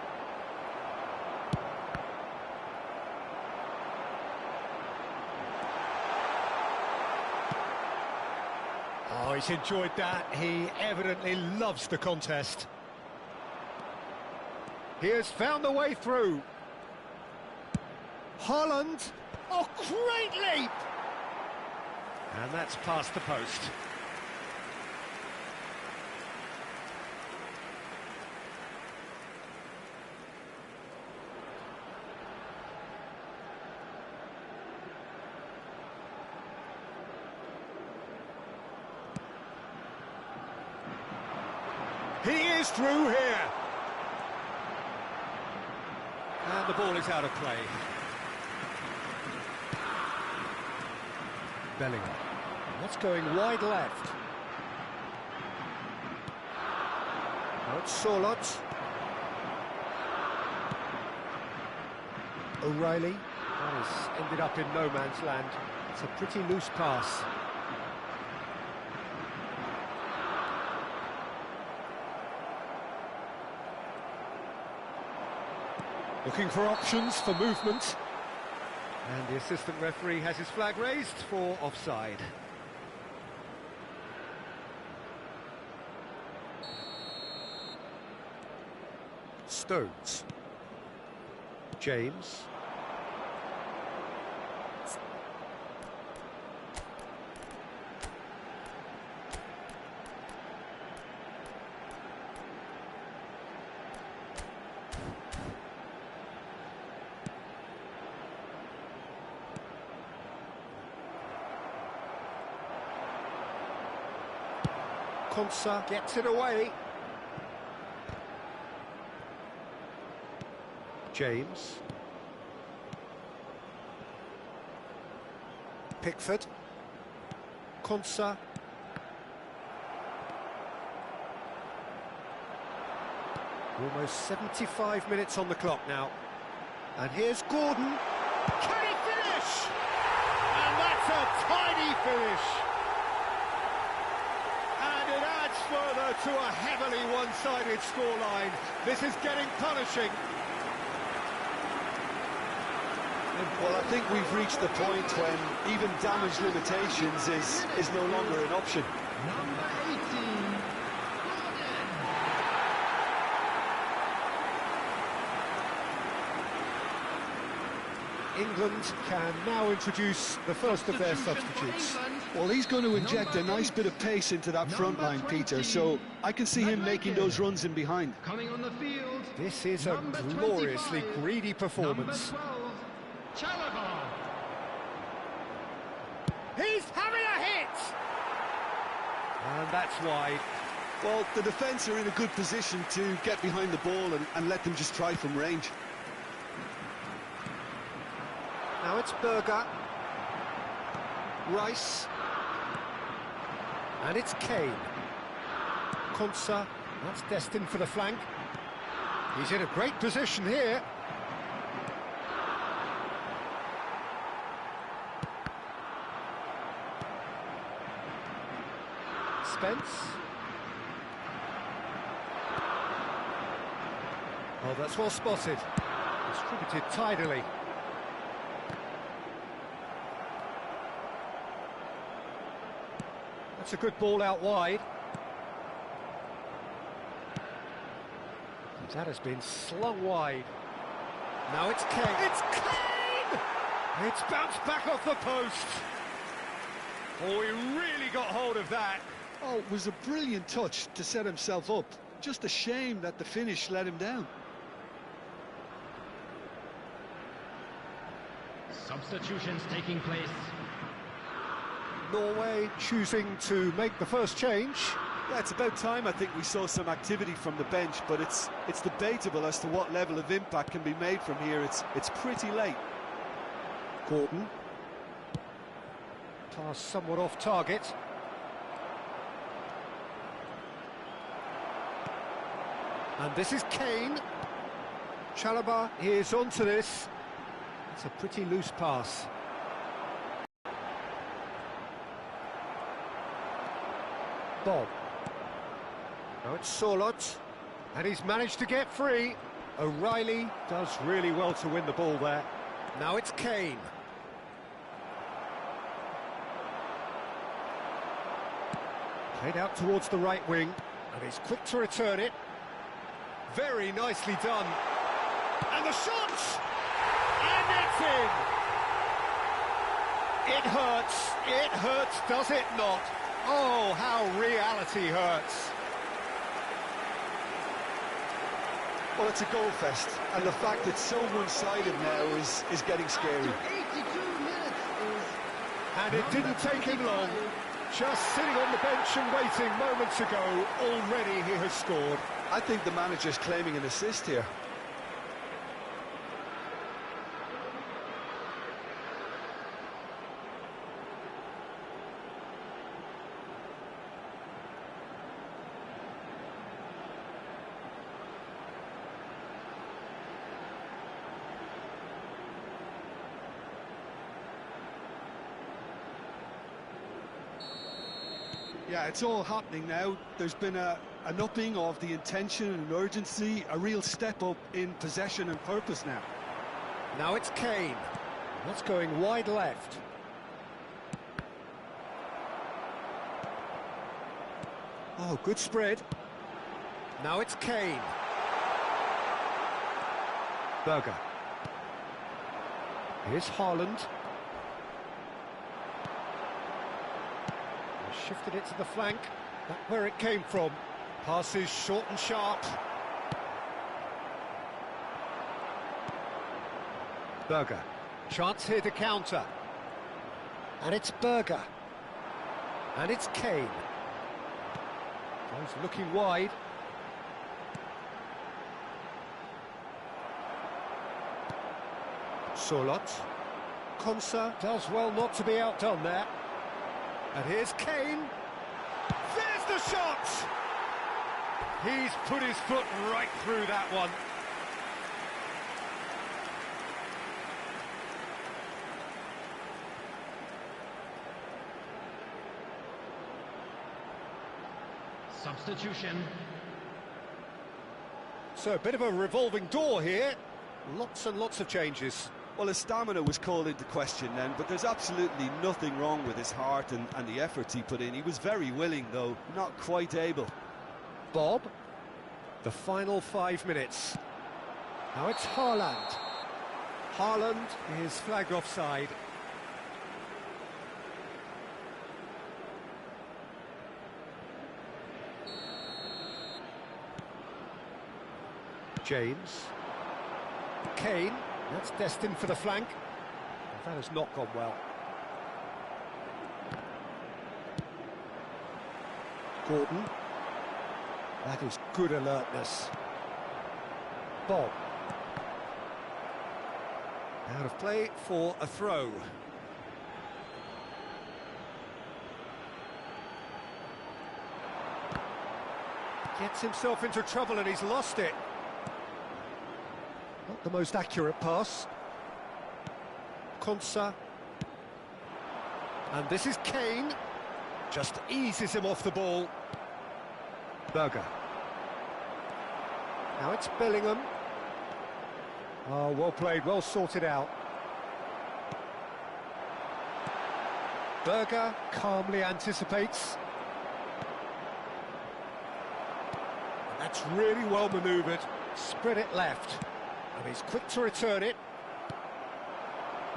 Oh, he's enjoyed that. He evidently loves the contest. He has found the way through. Haaland. Oh, great leap! And that's past the post. He is through here. And the ball is out of play. Bellingham. That's going wide left. Now it's Solot. O'Reilly. That has ended up in no man's land. It's a pretty loose pass. Looking for options for movement. And the assistant referee has his flag raised for offside. Stones. James. Konsa gets it away. James. Pickford. Konsa. Almost 75 minutes on the clock now. And here's Gordon. Can he finish? And that's a tiny finish. And it adds further to a heavily one-sided scoreline. This is getting punishing. Well, I think we've reached the point when even damage limitations is no longer an option. Number 18, England can now introduce the first of their substitutes. Well, he's going to inject a nice bit of pace into that front line, Peter, so I can see him making those runs in behind. coming on the field. This is a Number gloriously 25, greedy performance. Number 12, Chalobah. He's having a hit! And that's wide. Well, the defence are in a good position to get behind the ball and let them just try from range. Now it's Berger. Rice. And it's Kane. Konsa, that's destined for the flank. He's in a great position here. Spence. Oh, that's well spotted. Distributed tidily. That's a good ball out wide. That has been slung wide. Now it's Kane. It's Kane! It's bounced back off the post. Oh, he really got hold of that. Oh, it was a brilliant touch to set himself up. Just a shame that the finish let him down. Substitutions taking place. Norway choosing to make the first change. Yeah, it's about time I think we saw some activity from the bench, but it's debatable as to what level of impact can be made from here. It's pretty late. Gordon. Pass somewhat off target. And this is Kane. Chalobah is onto this. It's a pretty loose pass. Bob. Now it's Sorloth, and he's managed to get free. O'Reilly does really well to win the ball there. Now it's Kane. Played out towards the right wing, and he's quick to return it. Very nicely done. And the shot! And it's in! It hurts, does it not? Oh, how reality hurts. Well, it's a goal fest, and the fact it's so one-sided now is getting scary. 82 minutes is... And it didn't take him long. Just sitting on the bench and waiting moments ago, already he has scored. I think the manager's claiming an assist here. Yeah, it's all happening now. There's been an upping of the intention and urgency, a real step up in possession and purpose now. Now it's Kane. That's going wide left. Oh, good spread. Now it's Kane. Berger. Here's Haaland. Shifted it to the flank, that's where it came from. Passes short and sharp. Berger, chance here to counter. And it's Berger. And it's Kane. He's looking wide. Sorloth. Konsa does well not to be outdone there. And here's Kane. There's the shot! He's put his foot right through that one. Substitution. So a bit of a revolving door here. Lots and lots of changes. Well, his stamina was called into question then, but there's absolutely nothing wrong with his heart and the efforts he put in. He was very willing, though, not quite able. Bob, the final 5 minutes. Now it's Haaland. Haaland is flagged offside. James. Kane, that's destined for the flank. That has not gone well. Gordon. That is good alertness. Bob. Out of play for a throw. Gets himself into trouble and he's lost it. Not the most accurate pass. Konsa. And this is Kane. Just eases him off the ball. Berger. Now it's Bellingham. Oh, well played, well sorted out. Berger calmly anticipates. And that's really well manoeuvred. Spread it left. And he's quick to return it.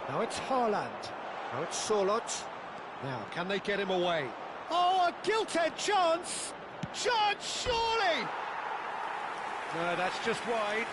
Now it's Haaland. Now it's Sorloth. Now, can they get him away? Oh, a gilt-edged chance! Chance, surely! No, that's just wide.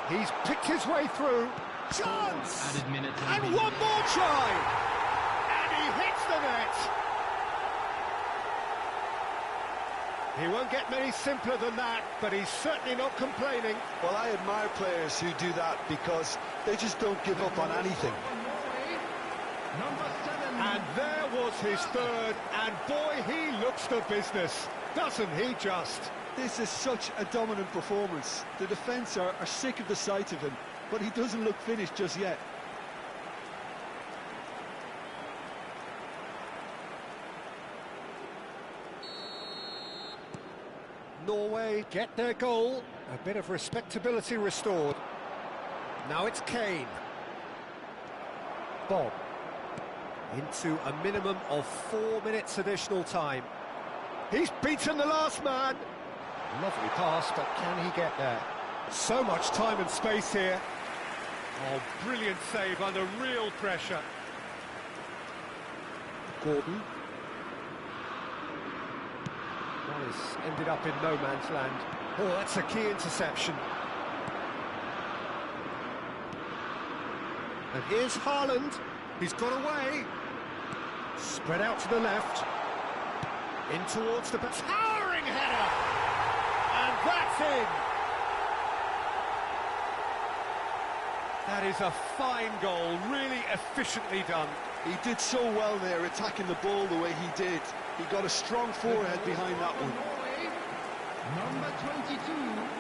He's picked his way through. Chance! Added minutes. And one more try! And he hits the net! He won't get many simpler than that, but he's certainly not complaining. Well, I admire players who do that because they just don't give up on anything. Number 7. And there was his third, and boy, he looks the business, doesn't he just? This is such a dominant performance. The defence are sick of the sight of him, but he doesn't look finished just yet. Norway get their goal, a bit of respectability restored. Now it's Kane. Bob. Into a minimum of 4 minutes additional time. He's beaten the last man. Lovely pass, but can he get there? So much time and space here. Oh, brilliant save under real pressure. Gordon. That has ended up in no man's land. Oh, that's a key interception. And here's Haaland. He's got away. Spread out to the left. In towards the towering header. And that's in. That is a fine goal, really efficiently done. He did so well there, attacking the ball the way he did. He got a strong forehead behind that one. Number 22.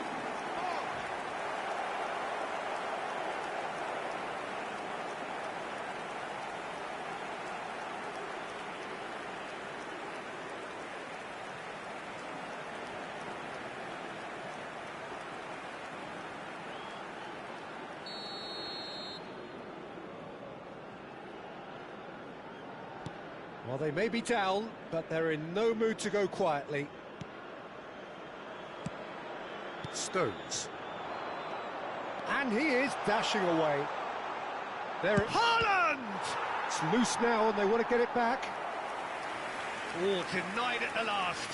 Well, they may be down, but they're in no mood to go quietly. Stones. And he is dashing away. There, Haaland! It's loose now and they want to get it back. Oh, denied at the last.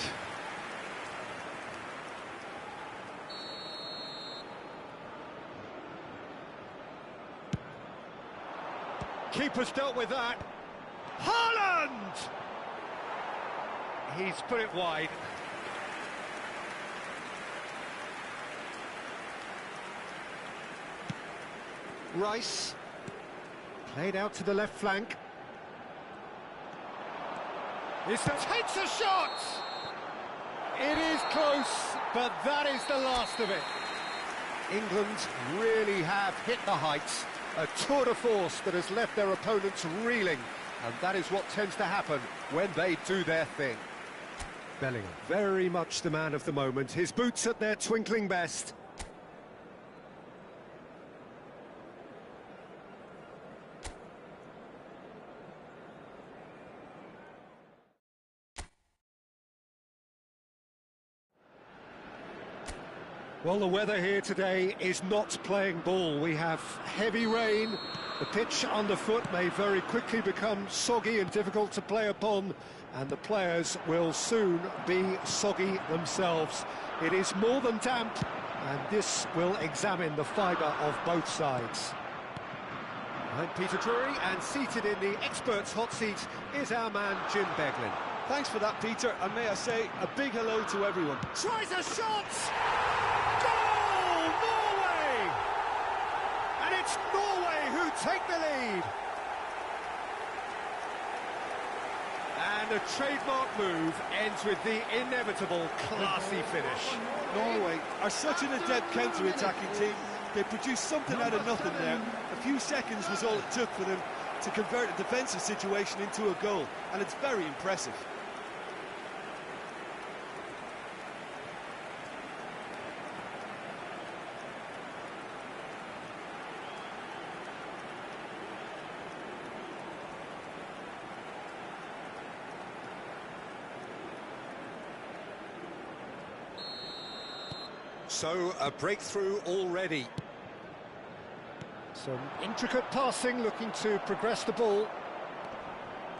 Keeper's dealt with that. Haaland! He's put it wide. Rice. Played out to the left flank. He takes a shot! It is close, but that is the last of it. England really have hit the heights. A tour de force that has left their opponents reeling. And that is what tends to happen when they do their thing. Bellingham, very much the man of the moment. His boots at their twinkling best. Well, the weather here today is not playing ball. We have heavy rain. The pitch underfoot may very quickly become soggy and difficult to play upon, and the players will soon be soggy themselves. It is more than damp, and this will examine the fibre of both sides. I'm Peter Drury, and seated in the experts' hot seat is our man Jim Beglin. Thanks for that, Peter, and may I say a big hello to everyone. Tries a shot! Goal! Norway! And it's Norway who take the lead. And a trademark move ends with the inevitable classy finish. Norway are such an adept counter-attacking team. They produced something out of nothing there. A few seconds was all it took for them to convert a defensive situation into a goal, and it's very impressive. So, a breakthrough already. Some intricate passing, looking to progress the ball.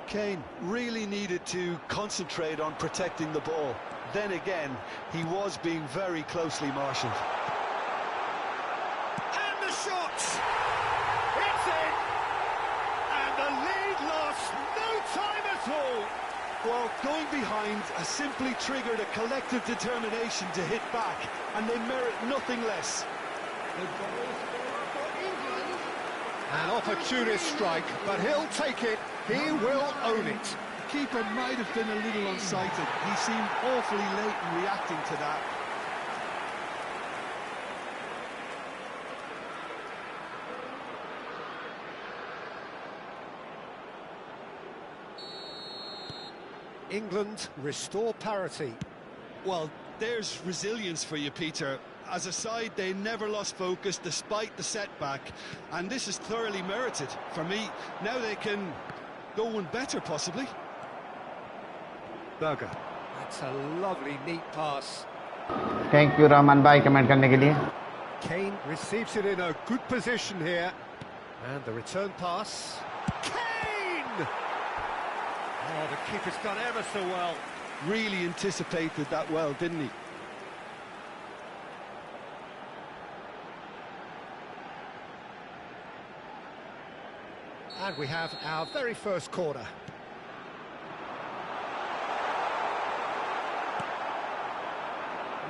Kane really needed to concentrate on protecting the ball. Then again, he was being very closely marshalled. And the shot! It's in! And the lead lost no time at all! Well, going behind has simply triggered a collective determination to hit back, and they merit nothing less. An opportunist strike, but he'll take it. He will own it. The keeper might have been a little unsighted. He seemed awfully late in reacting to that. England restore parity. Well, there's resilience for you, Peter. As a side, they never lost focus despite the setback, and this is thoroughly merited. For me, now they can go one better, possibly. Berger. That's a lovely, neat pass. Thank you Rahman भाई comment करने के लिए. Kane receives it in a good position here. And the return pass. Kane! Oh, the keeper's done ever so well. Really anticipated that well, didn't he? And we have our very first corner.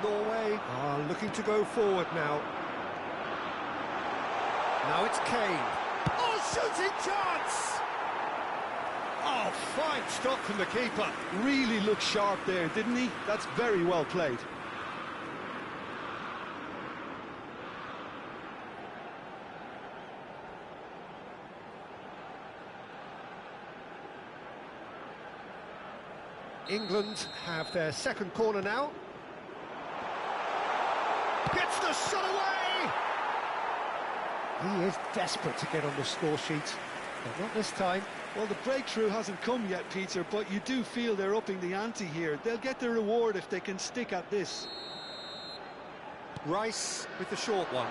Norway are looking to go forward now. Now it's Kane. Oh, shooting chance! Oh, fine stop from the keeper. Really looked sharp there, didn't he? That's very well played. England have their second corner now. Gets the shot away! He is desperate to get on the score sheet, but not this time. Well, the breakthrough hasn't come yet, Peter, but you do feel they're upping the ante here. They'll get the reward if they can stick at this. Rice with the short one.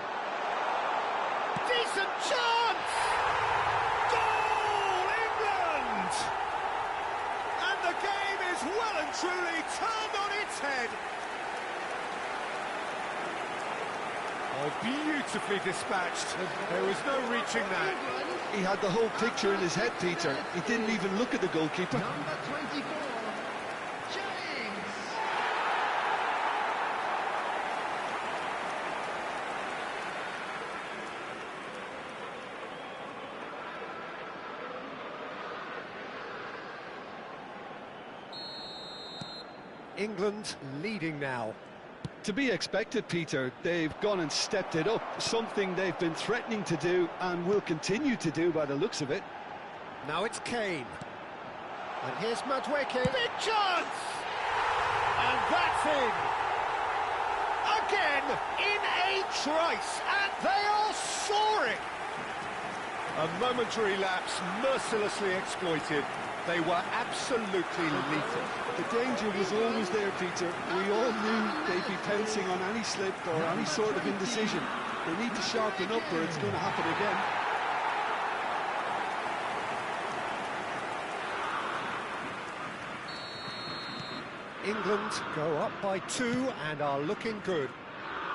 Decent chance! Goal, England! And the game is well and truly turned on its head. Oh, beautifully dispatched. There was no reaching that. He had the whole picture in his head, Peter. He didn't even look at the goalkeeper. Number 24, James. England leading now. To be expected, Peter. They've gone and stepped it up, something they've been threatening to do and will continue to do by the looks of it. Now it's Kane. And here's Madueke. Big chance! And that's in. Again, in a trice, and they are soaring. A momentary lapse, mercilessly exploited. They were absolutely lethal. The danger was always there, Peter. We all knew they'd be pouncing on any slip or any sort of indecision. They need to sharpen up or it's going to happen again. England go up by 2 and are looking good.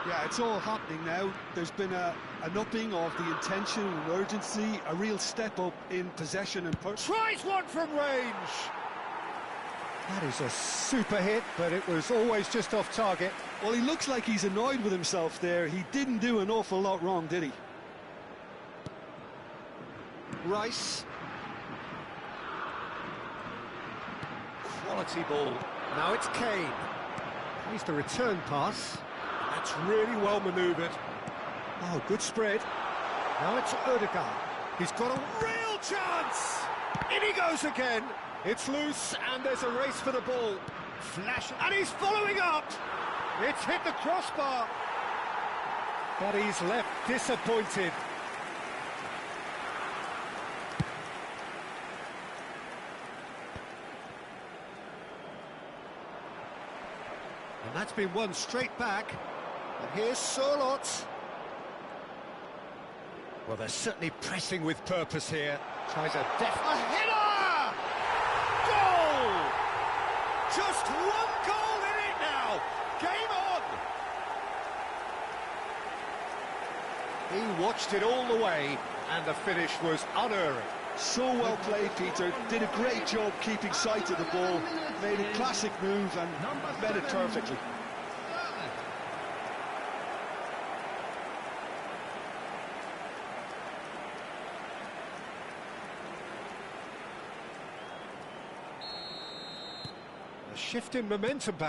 Yeah, it's all happening now. There's been an upping of the intention and urgency, a real step up in possession and Tries one from range! That is a super hit, but it was always just off target. Well, he looks like he's annoyed with himself there. He didn't do an awful lot wrong, did he? Rice. Quality ball. Now it's Kane. Here's the return pass. That's really well manoeuvred. Oh, good spread. Now it's Odegaard. He's got a real chance! In he goes again. It's loose, and there's a race for the ball. Flash, and he's following up! It's hit the crossbar. But he's left disappointed. And that's been won straight back. And here's Sorloth. Well, they're certainly pressing with purpose here. Tries a header! Goal! Just one goal in it now. Game on! He watched it all the way, and the finish was unerring. So well played, Peter. Did a great job keeping sight of the ball. Made a classic move and met it perfectly. A shift in momentum back.